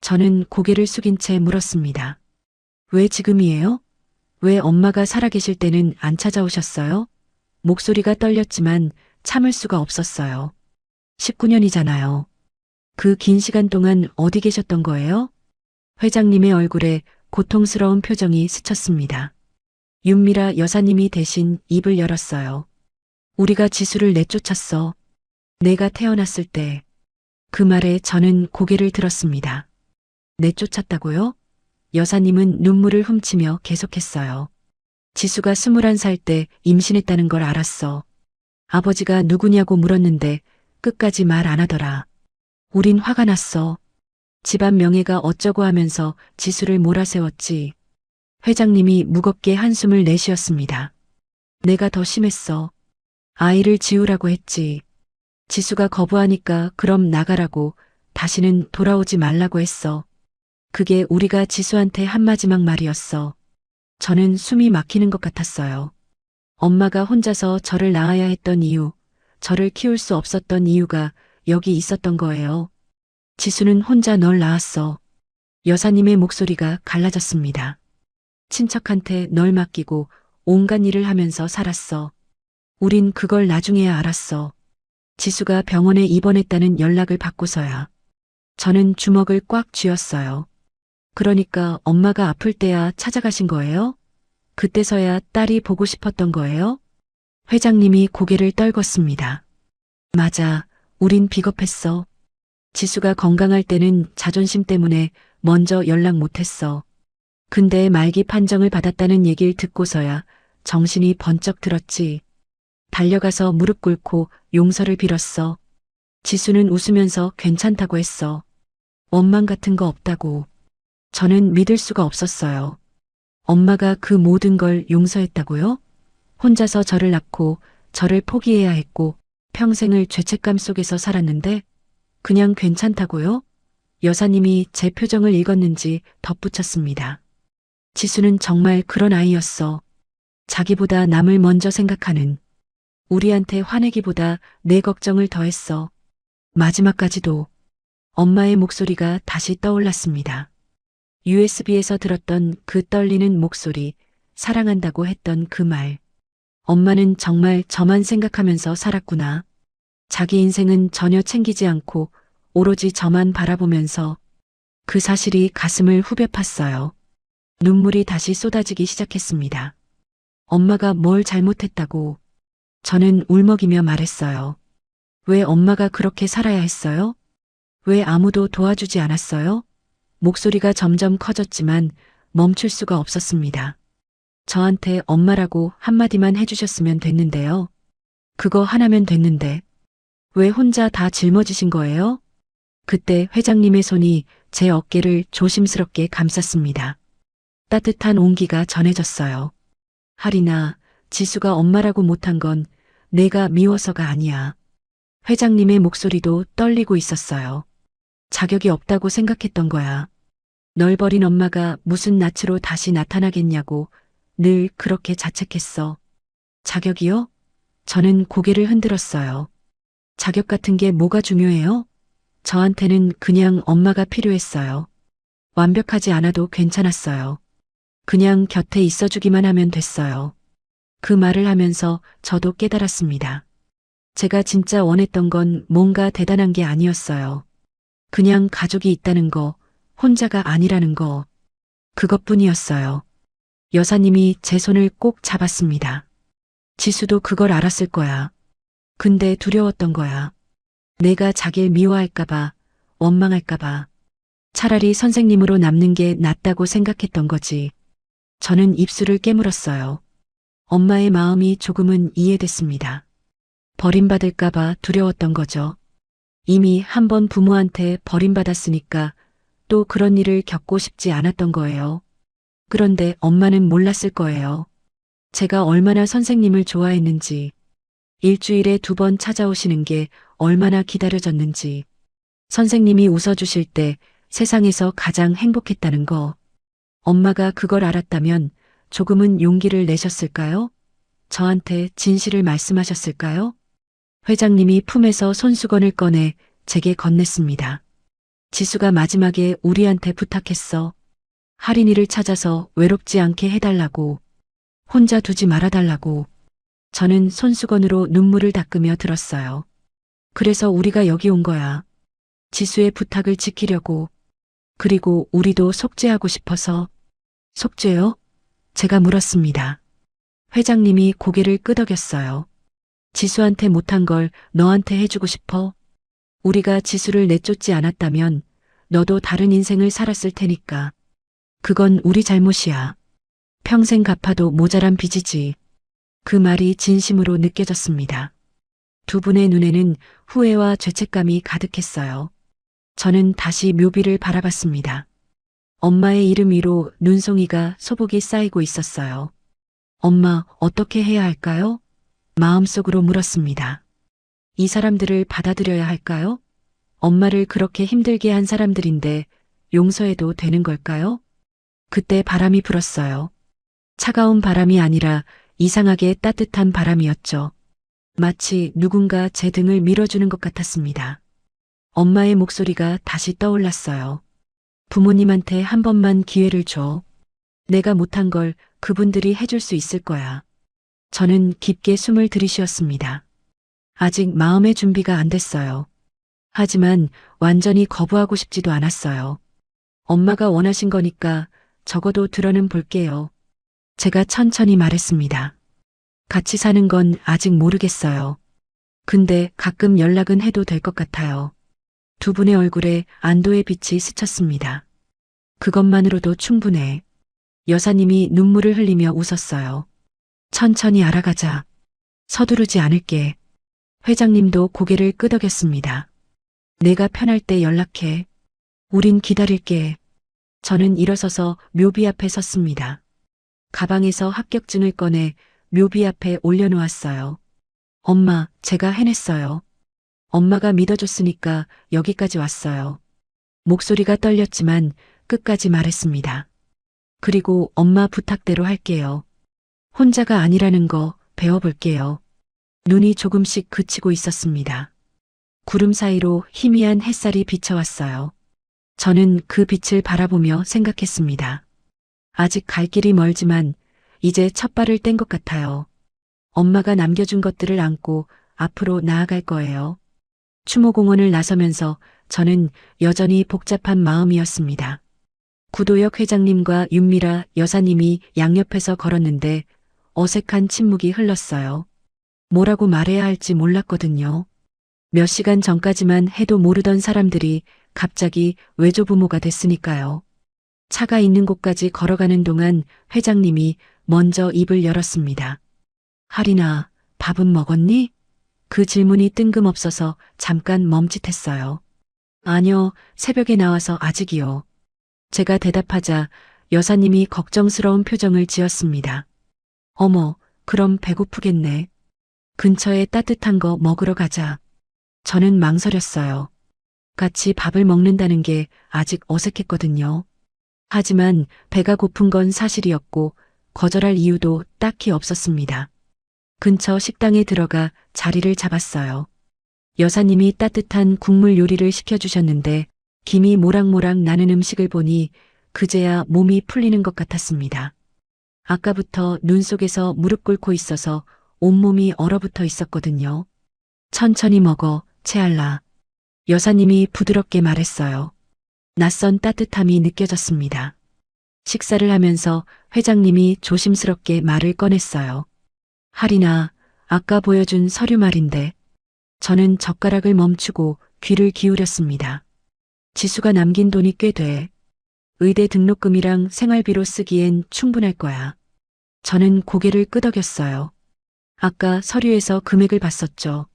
저는 고개를 숙인 채 물었습니다. 왜 지금이에요? 왜 엄마가 살아계실 때는 안 찾아오셨어요? 목소리가 떨렸지만 참을 수가 없었어요. 19년이잖아요. 그 긴 시간 동안 어디 계셨던 거예요? 회장님의 얼굴에 고통스러운 표정이 스쳤습니다. 윤미라 여사님이 대신 입을 열었어요. 우리가 지수를 내쫓았어. 내가 태어났을 때. 그 말에 저는 고개를 들었습니다. 내쫓았다고요? 여사님은 눈물을 훔치며 계속했어요. 지수가 21살 때 임신했다는 걸 알았어. 아버지가 누구냐고 물었는데 끝까지 말 안 하더라. 우린 화가 났어. 집안 명예가 어쩌고 하면서 지수를 몰아세웠지. 회장님이 무겁게 한숨을 내쉬었습니다. 내가 더 심했어. 아이를 지우라고 했지. 지수가 거부하니까 그럼 나가라고, 다시는 돌아오지 말라고 했어. 그게 우리가 지수한테 한 마지막 말이었어. 저는 숨이 막히는 것 같았어요. 엄마가 혼자서 저를 낳아야 했던 이유, 저를 키울 수 없었던 이유가 여기 있었던 거예요. 지수는 혼자 널 낳았어. 여사님의 목소리가 갈라졌습니다. 친척한테 널 맡기고 온갖 일을 하면서 살았어. 우린 그걸 나중에야 알았어. 지수가 병원에 입원했다는 연락을 받고서야. 저는 주먹을 꽉 쥐었어요. 그러니까 엄마가 아플 때야 찾아가신 거예요? 그때서야 딸이 보고 싶었던 거예요? 회장님이 고개를 떨궜습니다. 맞아, 우린 비겁했어. 지수가 건강할 때는 자존심 때문에 먼저 연락 못했어. 근데 말기 판정을 받았다는 얘기를 듣고서야 정신이 번쩍 들었지. 달려가서 무릎 꿇고 용서를 빌었어. 지수는 웃으면서 괜찮다고 했어. 원망 같은 거 없다고. 저는 믿을 수가 없었어요. 엄마가 그 모든 걸 용서했다고요? 혼자서 저를 낳고 저를 포기해야 했고 평생을 죄책감 속에서 살았는데 그냥 괜찮다고요? 여사님이 제 표정을 읽었는지 덧붙였습니다. 지수는 정말 그런 아이였어. 자기보다 남을 먼저 생각하는. 우리한테 화내기보다 내 걱정을 더했어. 마지막까지도. 엄마의 목소리가 다시 떠올랐습니다. USB에서 들었던 그 떨리는 목소리, 사랑한다고 했던 그 말. 엄마는 정말 저만 생각하면서 살았구나. 자기 인생은 전혀 챙기지 않고 오로지 저만 바라보면서 그 사실이 가슴을 후벼 팠어요. 눈물이 다시 쏟아지기 시작했습니다. 엄마가 뭘 잘못했다고. 저는 울먹이며 말했어요. 왜 엄마가 그렇게 살아야 했어요? 왜 아무도 도와주지 않았어요? 목소리가 점점 커졌지만 멈출 수가 없었습니다. 저한테 엄마라고 한마디만 해주셨으면 됐는데요. 그거 하나면 됐는데 왜 혼자 다 짊어지신 거예요? 그때 회장님의 손이 제 어깨를 조심스럽게 감쌌습니다. 따뜻한 온기가 전해졌어요. 하리나, 지수가 엄마라고 못한 건 내가 미워서가 아니야. 회장님의 목소리도 떨리고 있었어요. 자격이 없다고 생각했던 거야. 널 버린 엄마가 무슨 낯으로 다시 나타나겠냐고 늘 그렇게 자책했어. 자격이요? 저는 고개를 흔들었어요. 자격 같은 게 뭐가 중요해요? 저한테는 그냥 엄마가 필요했어요. 완벽하지 않아도 괜찮았어요. 그냥 곁에 있어주기만 하면 됐어요. 그 말을 하면서 저도 깨달았습니다. 제가 진짜 원했던 건 뭔가 대단한 게 아니었어요. 그냥 가족이 있다는 거, 혼자가 아니라는 거, 그것뿐이었어요. 여사님이 제 손을 꼭 잡았습니다. 지수도 그걸 알았을 거야. 근데 두려웠던 거야. 내가 자기를 미워할까봐, 원망할까봐. 차라리 선생님으로 남는 게 낫다고 생각했던 거지. 저는 입술을 깨물었어요. 엄마의 마음이 조금은 이해됐습니다. 버림받을까봐 두려웠던 거죠. 이미 한 번 부모한테 버림받았으니까 또 그런 일을 겪고 싶지 않았던 거예요. 그런데 엄마는 몰랐을 거예요. 제가 얼마나 선생님을 좋아했는지, 일주일에 2번 찾아오시는 게 얼마나 기다려졌는지, 선생님이 웃어주실 때 세상에서 가장 행복했다는 거. 엄마가 그걸 알았다면 조금은 용기를 내셨을까요? 저한테 진실을 말씀하셨을까요? 회장님이 품에서 손수건을 꺼내 제게 건넸습니다. 지수가 마지막에 우리한테 부탁했어. 할인이를 찾아서 외롭지 않게 해달라고. 혼자 두지 말아달라고. 저는 손수건으로 눈물을 닦으며 들었어요. 그래서 우리가 여기 온 거야. 지수의 부탁을 지키려고. 그리고 우리도 속죄하고 싶어서. 속죄요? 제가 물었습니다. 회장님이 고개를 끄덕였어요. 지수한테 못한 걸 너한테 해주고 싶어? 우리가 지수를 내쫓지 않았다면 너도 다른 인생을 살았을 테니까. 그건 우리 잘못이야. 평생 갚아도 모자란 빚이지. 그 말이 진심으로 느껴졌습니다. 두 분의 눈에는 후회와 죄책감이 가득했어요. 저는 다시 묘비를 바라봤습니다. 엄마의 이름 위로 눈송이가 소복이 쌓이고 있었어요. 엄마, 어떻게 해야 할까요? 마음속으로 물었습니다. 이 사람들을 받아들여야 할까요? 엄마를 그렇게 힘들게 한 사람들인데 용서해도 되는 걸까요? 그때 바람이 불었어요. 차가운 바람이 아니라 이상하게 따뜻한 바람이었죠. 마치 누군가 제 등을 밀어주는 것 같았습니다. 엄마의 목소리가 다시 떠올랐어요. 부모님한테 한 번만 기회를 줘. 내가 못한 걸 그분들이 해줄 수 있을 거야. 저는 깊게 숨을 들이쉬었습니다. 아직 마음의 준비가 안 됐어요. 하지만 완전히 거부하고 싶지도 않았어요. 엄마가 원하신 거니까 적어도 들어는 볼게요. 제가 천천히 말했습니다. 같이 사는 건 아직 모르겠어요. 근데 가끔 연락은 해도 될 것 같아요. 두 분의 얼굴에 안도의 빛이 스쳤습니다. 그것만으로도 충분해. 여사님이 눈물을 흘리며 웃었어요. 천천히 알아가자. 서두르지 않을게. 회장님도 고개를 끄덕였습니다. 내가 편할 때 연락해. 우린 기다릴게. 저는 일어서서 묘비 앞에 섰습니다. 가방에서 합격증을 꺼내 묘비 앞에 올려놓았어요. 엄마, 제가 해냈어요. 엄마가 믿어줬으니까 여기까지 왔어요. 목소리가 떨렸지만 끝까지 말했습니다. 그리고 엄마 부탁대로 할게요. 혼자가 아니라는 거 배워볼게요. 눈이 조금씩 그치고 있었습니다. 구름 사이로 희미한 햇살이 비쳐왔어요. 저는 그 빛을 바라보며 생각했습니다. 아직 갈 길이 멀지만 이제 첫 발을 뗀 것 같아요. 엄마가 남겨준 것들을 안고 앞으로 나아갈 거예요. 추모공원을 나서면서 저는 여전히 복잡한 마음이었습니다. 구도역 회장님과 윤미라 여사님이 양옆에서 걸었는데 어색한 침묵이 흘렀어요. 뭐라고 말해야 할지 몰랐거든요. 몇 시간 전까지만 해도 모르던 사람들이 갑자기 외조부모가 됐으니까요. 차가 있는 곳까지 걸어가는 동안 회장님이 먼저 입을 열었습니다. 하리나, 밥은 먹었니? 그 질문이 뜬금없어서 잠깐 멈칫했어요. 아니요, 새벽에 나와서 아직이요. 제가 대답하자 여사님이 걱정스러운 표정을 지었습니다. 어머, 그럼 배고프겠네. 근처에 따뜻한 거 먹으러 가자. 저는 망설였어요. 같이 밥을 먹는다는 게 아직 어색했거든요. 하지만 배가 고픈 건 사실이었고 거절할 이유도 딱히 없었습니다. 근처 식당에 들어가 자리를 잡았어요. 여사님이 따뜻한 국물 요리를 시켜주셨는데 김이 모락모락 나는 음식을 보니 그제야 몸이 풀리는 것 같았습니다. 아까부터 눈 속에서 무릎 꿇고 있어서 온몸이 얼어붙어 있었거든요. 천천히 먹어, 채알라. 여사님이 부드럽게 말했어요. 낯선 따뜻함이 느껴졌습니다. 식사를 하면서 회장님이 조심스럽게 말을 꺼냈어요. 하리나, 아까 보여준 서류 말인데. 저는 젓가락을 멈추고 귀를 기울였습니다. 지수가 남긴 돈이 꽤 돼. 의대 등록금이랑 생활비로 쓰기엔 충분할 거야. 저는 고개를 끄덕였어요. 아까 서류에서 금액을 봤었죠.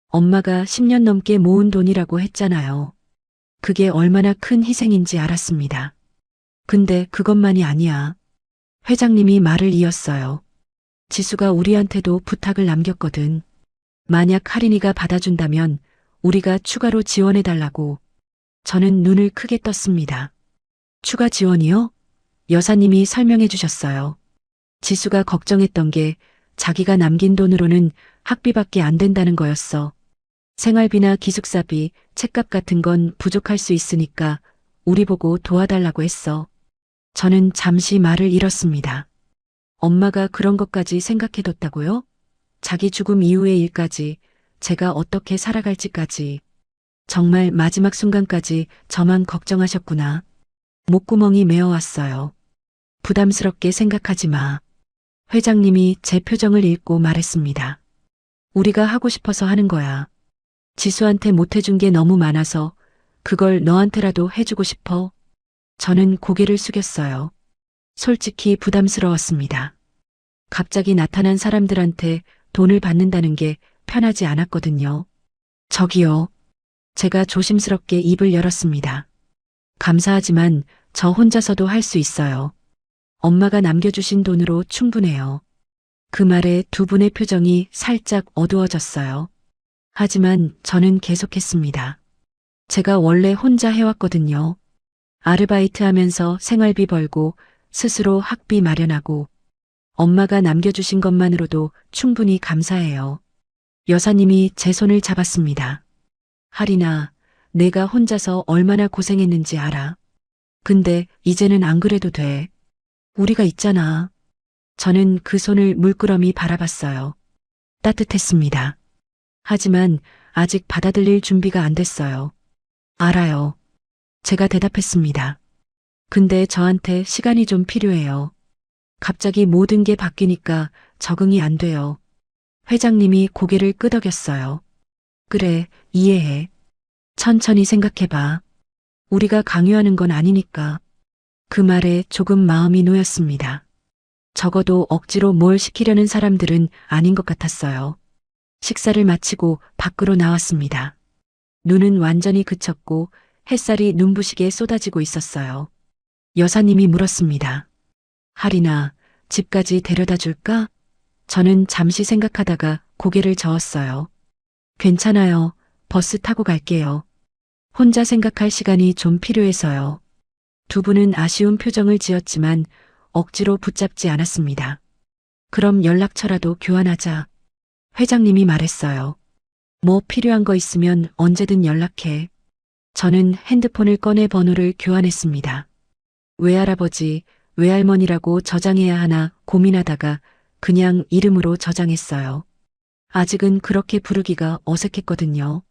엄마가 10년 넘게 모은 돈이라고 했잖아요. 그게 얼마나 큰 희생인지 알았습니다. 근데 그것만이 아니야. 회장님이 말을 이었어요. 지수가 우리한테도 부탁을 남겼거든. 만약 할인이가 받아준다면 우리가 추가로 지원해달라고. 저는 눈을 크게 떴습니다. 추가 지원이요? 여사님이 설명해 주셨어요. 지수가 걱정했던 게 자기가 남긴 돈으로는 학비밖에 안 된다는 거였어. 생활비나 기숙사비, 책값 같은 건 부족할 수 있으니까 우리 보고 도와달라고 했어. 저는 잠시 말을 잃었습니다. 엄마가 그런 것까지 생각해뒀다고요? 자기 죽음 이후의 일까지, 제가 어떻게 살아갈지까지. 정말 마지막 순간까지 저만 걱정하셨구나. 목구멍이 메어왔어요. 부담스럽게 생각하지 마. 회장님이 제 표정을 읽고 말했습니다. 우리가 하고 싶어서 하는 거야. 지수한테 못해준 게 너무 많아서 그걸 너한테라도 해주고 싶어. 저는 고개를 숙였어요. 솔직히 부담스러웠습니다. 갑자기 나타난 사람들한테 돈을 받는다는 게 편하지 않았거든요. 저기요. 제가 조심스럽게 입을 열었습니다. 감사하지만 저 혼자서도 할 수 있어요. 엄마가 남겨주신 돈으로 충분해요. 그 말에 두 분의 표정이 살짝 어두워졌어요. 하지만 저는 계속했습니다. 제가 원래 혼자 해왔거든요. 아르바이트 하면서 생활비 벌고 스스로 학비 마련하고 엄마가 남겨주신 것만으로도 충분히 감사해요. 여사님이 제 손을 잡았습니다. 하리나, 내가 혼자서 얼마나 고생했는지 알아. 근데 이제는 안 그래도 돼. 우리가 있잖아. 저는 그 손을 물끄러미 바라봤어요. 따뜻했습니다. 하지만 아직 받아들일 준비가 안 됐어요. 알아요. 제가 대답했습니다. 근데 저한테 시간이 좀 필요해요. 갑자기 모든 게 바뀌니까 적응이 안 돼요. 회장님이 고개를 끄덕였어요. 그래, 이해해. 천천히 생각해봐. 우리가 강요하는 건 아니니까. 그 말에 조금 마음이 놓였습니다. 적어도 억지로 뭘 시키려는 사람들은 아닌 것 같았어요. 식사를 마치고 밖으로 나왔습니다. 눈은 완전히 그쳤고 햇살이 눈부시게 쏟아지고 있었어요. 여사님이 물었습니다. 하리나, 집까지 데려다 줄까? 저는 잠시 생각하다가 고개를 저었어요. 괜찮아요. 버스 타고 갈게요. 혼자 생각할 시간이 좀 필요해서요. 두 분은 아쉬운 표정을 지었지만 억지로 붙잡지 않았습니다. 그럼 연락처라도 교환하자. 회장님이 말했어요. 뭐 필요한 거 있으면 언제든 연락해. 저는 핸드폰을 꺼내 번호를 교환했습니다. 외할아버지, 외할머니라고 저장해야 하나 고민하다가 그냥 이름으로 저장했어요. 아직은 그렇게 부르기가 어색했거든요.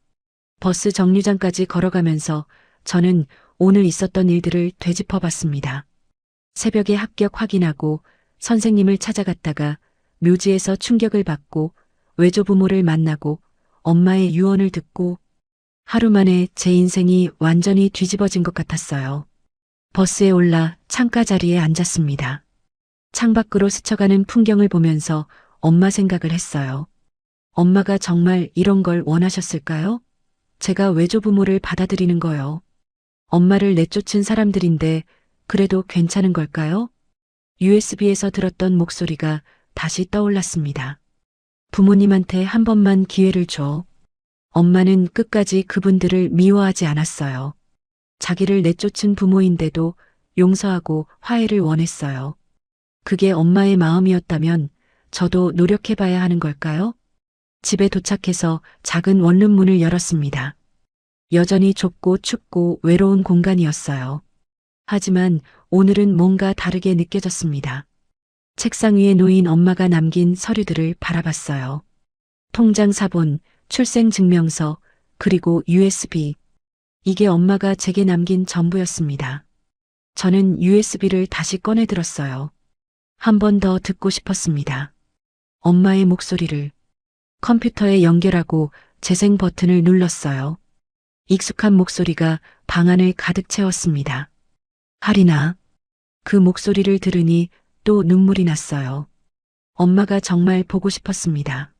버스 정류장까지 걸어가면서 저는 오늘 있었던 일들을 되짚어 봤습니다. 새벽에 합격 확인하고 선생님을 찾아갔다가 묘지에서 충격을 받고 외조부모를 만나고 엄마의 유언을 듣고 하루 만에 제 인생이 완전히 뒤집어진 것 같았어요. 버스에 올라 창가 자리에 앉았습니다. 창밖으로 스쳐가는 풍경을 보면서 엄마 생각을 했어요. 엄마가 정말 이런 걸 원하셨을까요? 제가 외조부모를 받아들이는 거요. 엄마를 내쫓은 사람들인데 그래도 괜찮은 걸까요? USB에서 들었던 목소리가 다시 떠올랐습니다. 부모님한테 한 번만 기회를 줘. 엄마는 끝까지 그분들을 미워하지 않았어요. 자기를 내쫓은 부모인데도 용서하고 화해를 원했어요. 그게 엄마의 마음이었다면 저도 노력해봐야 하는 걸까요? 집에 도착해서 작은 원룸문을 열었습니다. 여전히 좁고 춥고 외로운 공간이었어요. 하지만 오늘은 뭔가 다르게 느껴졌습니다. 책상 위에 놓인 엄마가 남긴 서류들을 바라봤어요. 통장 사본, 출생증명서, 그리고 USB. 이게 엄마가 제게 남긴 전부였습니다. 저는 USB를 다시 꺼내 들었어요. 한 번 더 듣고 싶었습니다. 엄마의 목소리를. 컴퓨터에 연결하고 재생 버튼을 눌렀어요. 익숙한 목소리가 방 안을 가득 채웠습니다. 하리나. 그 목소리를 들으니 또 눈물이 났어요. 엄마가 정말 보고 싶었습니다.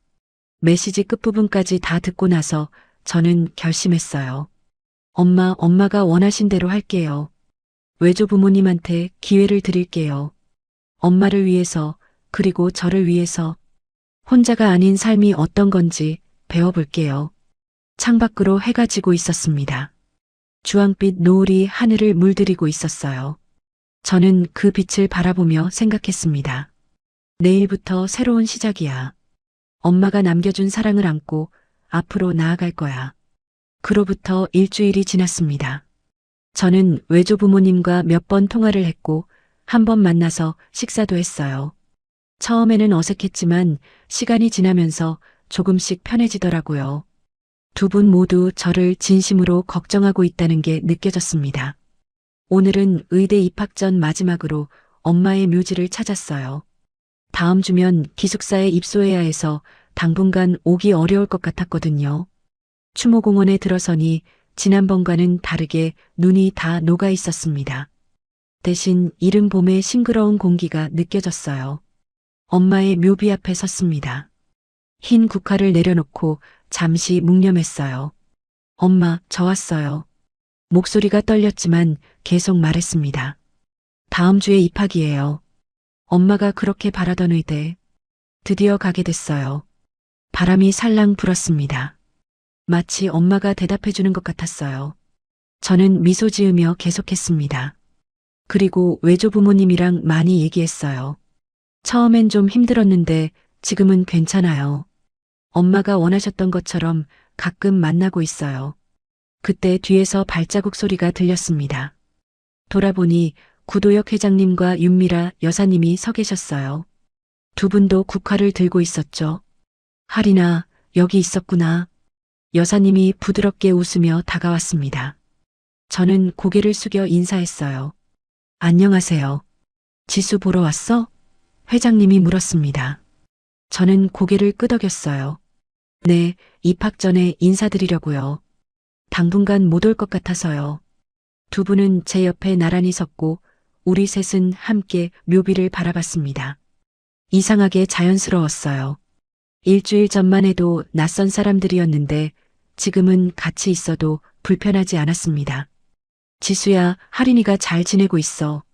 메시지 끝부분까지 다 듣고 나서 저는 결심했어요. 엄마가 원하신 대로 할게요. 외조부모님한테 기회를 드릴게요. 엄마를 위해서, 그리고 저를 위해서 혼자가 아닌 삶이 어떤 건지 배워볼게요. 창밖으로 해가 지고 있었습니다. 주황빛 노을이 하늘을 물들이고 있었어요. 저는 그 빛을 바라보며 생각했습니다. 내일부터 새로운 시작이야. 엄마가 남겨준 사랑을 안고 앞으로 나아갈 거야. 그로부터 일주일이 지났습니다. 저는 외조부모님과 몇 번 통화를 했고 한 번 만나서 식사도 했어요. 처음에는 어색했지만 시간이 지나면서 조금씩 편해지더라고요. 두 분 모두 저를 진심으로 걱정하고 있다는 게 느껴졌습니다. 오늘은 의대 입학 전 마지막으로 엄마의 묘지를 찾았어요. 다음 주면 기숙사에 입소해야 해서 당분간 오기 어려울 것 같았거든요. 추모공원에 들어서니 지난번과는 다르게 눈이 다 녹아 있었습니다. 대신 이른 봄의 싱그러운 공기가 느껴졌어요. 엄마의 묘비 앞에 섰습니다. 흰 국화를 내려놓고 잠시 묵념했어요. 엄마, 저 왔어요. 목소리가 떨렸지만 계속 말했습니다. 다음 주에 입학이에요. 엄마가 그렇게 바라던 의대. 드디어 가게 됐어요. 바람이 살랑 불었습니다. 마치 엄마가 대답해주는 것 같았어요. 저는 미소 지으며 계속했습니다. 그리고 외조부모님이랑 많이 얘기했어요. 처음엔 좀 힘들었는데 지금은 괜찮아요. 엄마가 원하셨던 것처럼 가끔 만나고 있어요. 그때 뒤에서 발자국 소리가 들렸습니다. 돌아보니 구도역 회장님과 윤미라 여사님이 서 계셨어요. 두 분도 국화를 들고 있었죠. 하리나, 여기 있었구나. 여사님이 부드럽게 웃으며 다가왔습니다. 저는 고개를 숙여 인사했어요. 안녕하세요. 지수 보러 왔어? 회장님이 물었습니다. 저는 고개를 끄덕였어요. 네, 입학 전에 인사드리려고요. 당분간 못 올 것 같아서요. 두 분은 제 옆에 나란히 섰고 우리 셋은 함께 묘비를 바라봤습니다. 이상하게 자연스러웠어요. 일주일 전만 해도 낯선 사람들이었는데 지금은 같이 있어도 불편하지 않았습니다. 지수야, 하린이가 잘 지내고 있어.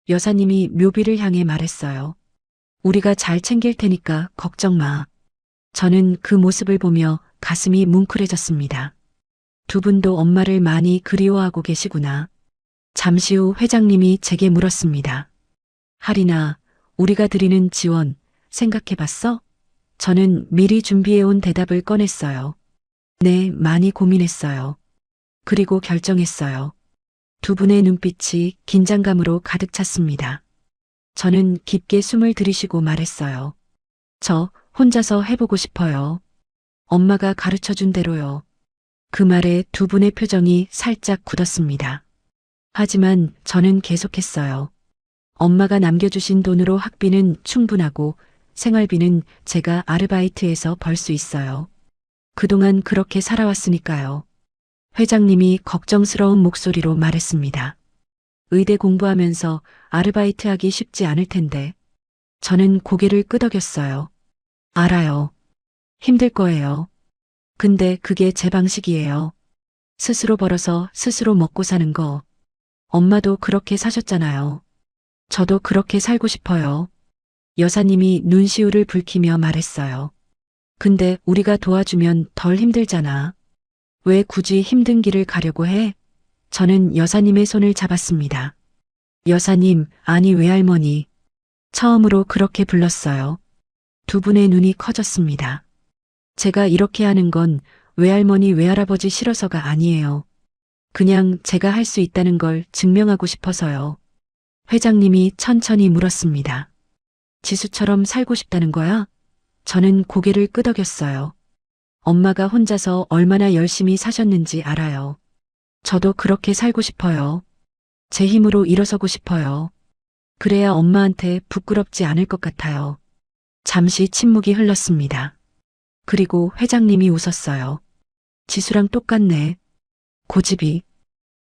여사님이 묘비를 향해 말했어요. 우리가 잘 챙길 테니까 걱정 마. 저는 그 모습을 보며 가슴이 뭉클해졌습니다. 두 분도 엄마를 많이 그리워하고 계시구나. 잠시 후 회장님이 제게 물었습니다. 하리나, 우리가 드리는 지원 생각해봤어? 저는 미리 준비해온 대답을 꺼냈어요. 네, 많이 고민했어요. 그리고 결정했어요. 두 분의 눈빛이 긴장감으로 가득 찼습니다. 저는 깊게 숨을 들이쉬고 말했어요. 저 혼자서 해보고 싶어요. 엄마가 가르쳐 준 대로요. 그 말에 두 분의 표정이 살짝 굳었습니다. 하지만 저는 계속했어요. 엄마가 남겨주신 돈으로 학비는 충분하고 생활비는 제가 아르바이트해서 벌 수 있어요. 그동안 그렇게 살아왔으니까요. 회장님이 걱정스러운 목소리로 말했습니다. 의대 공부하면서 아르바이트 하기 쉽지 않을 텐데. 저는 고개를 끄덕였어요. 알아요. 힘들 거예요. 근데 그게 제 방식이에요. 스스로 벌어서 스스로 먹고 사는 거. 엄마도 그렇게 사셨잖아요. 저도 그렇게 살고 싶어요. 여사님이 눈시울을 붉히며 말했어요. 근데 우리가 도와주면 덜 힘들잖아. 왜 굳이 힘든 길을 가려고 해? 저는 여사님의 손을 잡았습니다. 여사님, 아니 외할머니. 처음으로 그렇게 불렀어요. 두 분의 눈이 커졌습니다. 제가 이렇게 하는 건 외할머니 외할아버지 싫어서가 아니에요. 그냥 제가 할 수 있다는 걸 증명하고 싶어서요. 회장님이 천천히 물었습니다. 지수처럼 살고 싶다는 거야? 저는 고개를 끄덕였어요. 엄마가 혼자서 얼마나 열심히 사셨는지 알아요. 저도 그렇게 살고 싶어요. 제 힘으로 일어서고 싶어요. 그래야 엄마한테 부끄럽지 않을 것 같아요. 잠시 침묵이 흘렀습니다. 그리고 회장님이 웃었어요. 지수랑 똑같네. 고집이.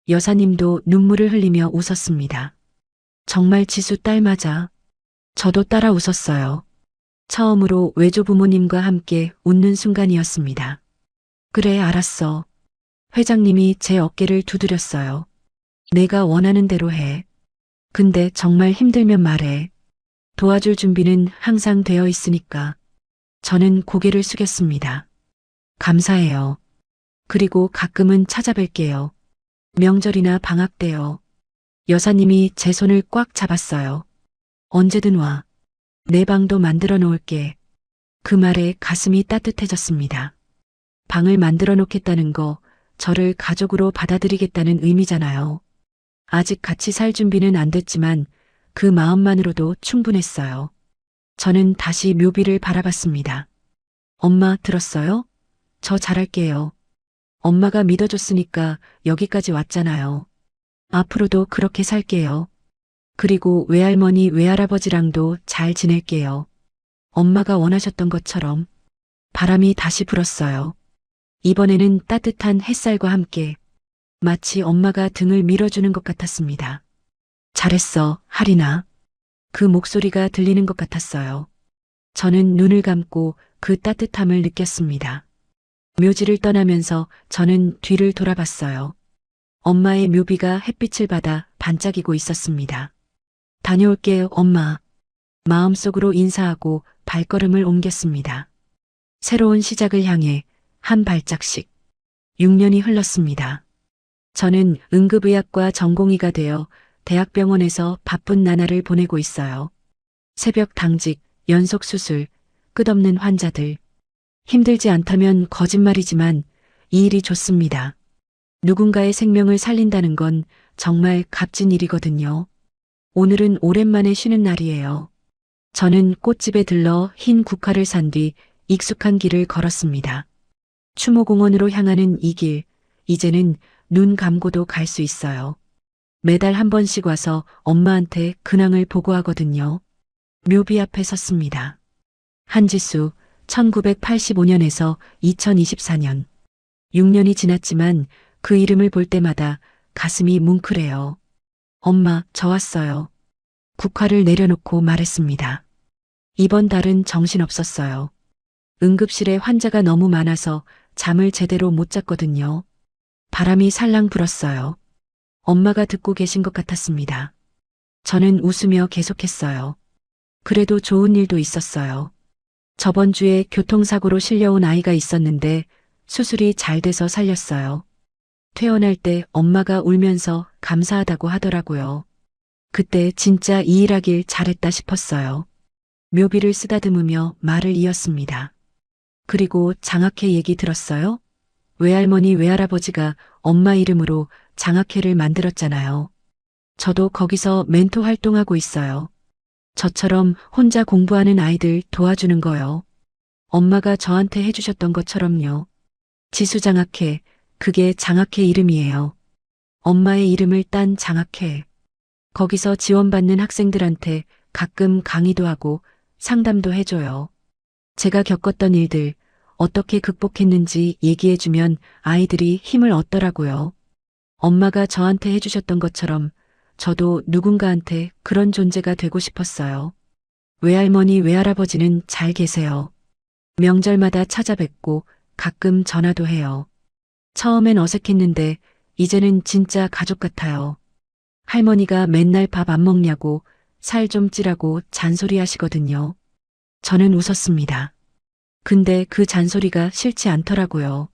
여사님도 눈물을 흘리며 웃었습니다. 정말 지수 딸 맞아. 저도 따라 웃었어요. 처음으로 외조 부모님과 함께 웃는 순간이었습니다. 그래, 알았어. 회장님이 제 어깨를 두드렸어요. 내가 원하는 대로 해. 근데 정말 힘들면 말해. 도와줄 준비는 항상 되어 있으니까. 저는 고개를 숙였습니다. 감사해요. 그리고 가끔은 찾아뵐게요. 명절이나 방학 때요. 여사님이 제 손을 꽉 잡았어요. 언제든 와. 내 방도 만들어 놓을게. 그 말에 가슴이 따뜻해졌습니다. 방을 만들어 놓겠다는 거 저를 가족으로 받아들이겠다는 의미잖아요. 아직 같이 살 준비는 안 됐지만 그 마음만으로도 충분했어요. 저는 다시 묘비를 바라봤습니다. 엄마 들었어요? 저 잘할게요. 엄마가 믿어줬으니까 여기까지 왔잖아요. 앞으로도 그렇게 살게요. 그리고 외할머니 외할아버지랑도 잘 지낼게요. 엄마가 원하셨던 것처럼. 바람이 다시 불었어요. 이번에는 따뜻한 햇살과 함께 마치 엄마가 등을 밀어주는 것 같았습니다. 잘했어, 하리나. 그 목소리가 들리는 것 같았어요. 저는 눈을 감고 그 따뜻함을 느꼈습니다. 묘지를 떠나면서 저는 뒤를 돌아봤어요. 엄마의 묘비가 햇빛을 받아 반짝이고 있었습니다. 다녀올게요, 엄마. 마음속으로 인사하고 발걸음을 옮겼습니다. 새로운 시작을 향해 한 발짝씩. 6년이 흘렀습니다. 저는 응급의학과 전공의가 되어 대학병원에서 바쁜 나날을 보내고 있어요. 새벽 당직, 연속 수술, 끝없는 환자들. 힘들지 않다면 거짓말이지만 이 일이 좋습니다. 누군가의 생명을 살린다는 건 정말 값진 일이거든요. 오늘은 오랜만에 쉬는 날이에요. 저는 꽃집에 들러 흰 국화를 산 뒤 익숙한 길을 걸었습니다. 추모공원으로 향하는 이 길, 이제는 눈 감고도 갈 수 있어요. 매달 한 번씩 와서 엄마한테 근황을 보고하거든요. 묘비 앞에 섰습니다. 한지수, 1985년에서 2024년. 6년이 지났지만 그 이름을 볼 때마다 가슴이 뭉클해요. 엄마, 저 왔어요. 국화를 내려놓고 말했습니다. 이번 달은 정신없었어요. 응급실에 환자가 너무 많아서 잠을 제대로 못 잤거든요. 바람이 살랑 불었어요. 엄마가 듣고 계신 것 같았습니다. 저는 웃으며 계속했어요. 그래도 좋은 일도 있었어요. 저번 주에 교통사고로 실려온 아이가 있었는데 수술이 잘 돼서 살렸어요. 퇴원할 때 엄마가 울면서 감사하다고 하더라고요. 그때 진짜 이 일하길 잘했다 싶었어요. 묘비를 쓰다듬으며 말을 이었습니다. 그리고 장학회 얘기 들었어요? 외할머니 외할아버지가 엄마 이름으로 장학회를 만들었잖아요. 저도 거기서 멘토 활동하고 있어요. 저처럼 혼자 공부하는 아이들 도와주는 거요. 엄마가 저한테 해주셨던 것처럼요. 지수장학회, 그게 장학회 이름이에요. 엄마의 이름을 딴 장학회. 거기서 지원받는 학생들한테 가끔 강의도 하고 상담도 해줘요. 제가 겪었던 일들, 어떻게 극복했는지 얘기해주면 아이들이 힘을 얻더라고요. 엄마가 저한테 해주셨던 것처럼 저도 누군가한테 그런 존재가 되고 싶었어요. 외할머니, 외할아버지는 잘 계세요. 명절마다 찾아뵙고 가끔 전화도 해요. 처음엔 어색했는데 이제는 진짜 가족 같아요. 할머니가 맨날 밥 안 먹냐고 살 좀 찌라고 잔소리 하시거든요. 저는 웃었습니다. 근데 그 잔소리가 싫지 않더라고요.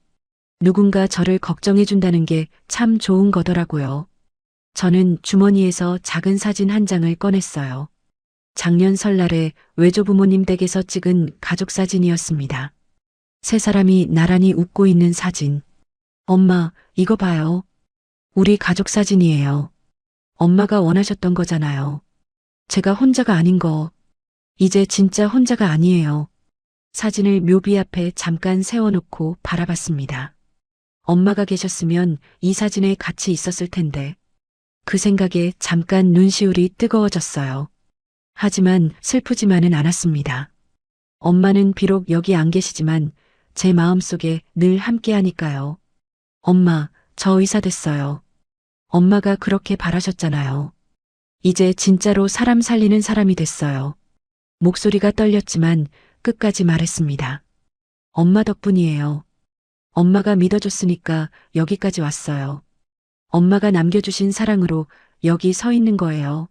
누군가 저를 걱정해준다는 게 참 좋은 거더라고요. 저는 주머니에서 작은 사진 한 장을 꺼냈어요. 작년 설날에 외조부모님 댁에서 찍은 가족 사진이었습니다. 세 사람이 나란히 웃고 있는 사진. 엄마, 이거 봐요. 우리 가족 사진이에요. 엄마가 원하셨던 거잖아요. 제가 혼자가 아닌 거. 이제 진짜 혼자가 아니에요. 사진을 묘비 앞에 잠깐 세워놓고 바라봤습니다. 엄마가 계셨으면 이 사진에 같이 있었을 텐데. 그 생각에 잠깐 눈시울이 뜨거워졌어요. 하지만 슬프지만은 않았습니다. 엄마는 비록 여기 안 계시지만 제 마음속에 늘 함께 하니까요. 엄마, 저 의사 됐어요. 엄마가 그렇게 바라셨잖아요. 이제 진짜로 사람 살리는 사람이 됐어요. 목소리가 떨렸지만 끝까지 말했습니다. 엄마 덕분이에요. 엄마가 믿어줬으니까 여기까지 왔어요. 엄마가 남겨주신 사랑으로 여기 서 있는 거예요.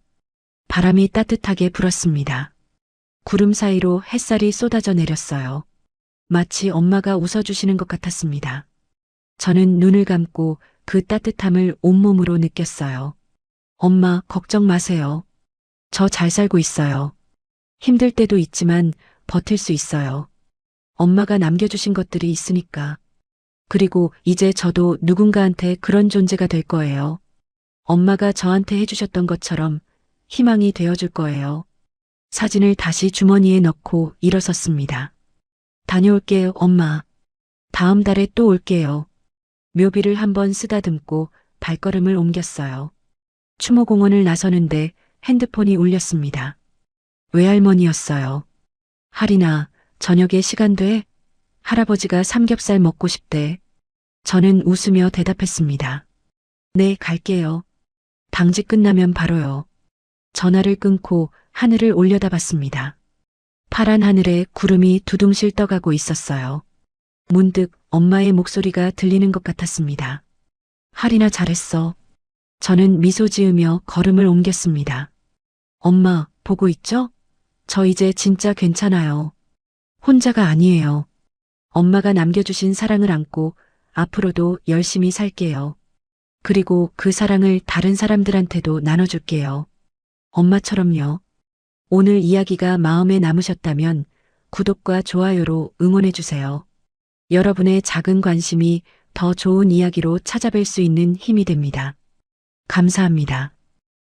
바람이 따뜻하게 불었습니다. 구름 사이로 햇살이 쏟아져 내렸어요. 마치 엄마가 웃어주시는 것 같았습니다. 저는 눈을 감고 그 따뜻함을 온몸으로 느꼈어요. 엄마, 걱정 마세요. 저 잘 살고 있어요. 힘들 때도 있지만 버틸 수 있어요. 엄마가 남겨주신 것들이 있으니까. 그리고 이제 저도 누군가한테 그런 존재가 될 거예요. 엄마가 저한테 해주셨던 것처럼 희망이 되어줄 거예요. 사진을 다시 주머니에 넣고 일어섰습니다. 다녀올게요, 엄마. 다음 달에 또 올게요. 묘비를 한번 쓰다듬고 발걸음을 옮겼어요. 추모공원을 나서는데 핸드폰이 울렸습니다. 외할머니였어요. 할인아, 저녁에 시간 돼? 할아버지가 삼겹살 먹고 싶대. 저는 웃으며 대답했습니다. 네, 갈게요. 당직 끝나면 바로요. 전화를 끊고 하늘을 올려다봤습니다. 파란 하늘에 구름이 두둥실 떠가고 있었어요. 문득 엄마의 목소리가 들리는 것 같았습니다. 할인아, 잘했어. 저는 미소 지으며 걸음을 옮겼습니다. 엄마, 보고 있죠? 저 이제 진짜 괜찮아요. 혼자가 아니에요. 엄마가 남겨주신 사랑을 안고 앞으로도 열심히 살게요. 그리고 그 사랑을 다른 사람들한테도 나눠줄게요. 엄마처럼요. 오늘 이야기가 마음에 남으셨다면 구독과 좋아요로 응원해주세요. 여러분의 작은 관심이 더 좋은 이야기로 찾아뵐 수 있는 힘이 됩니다. 감사합니다.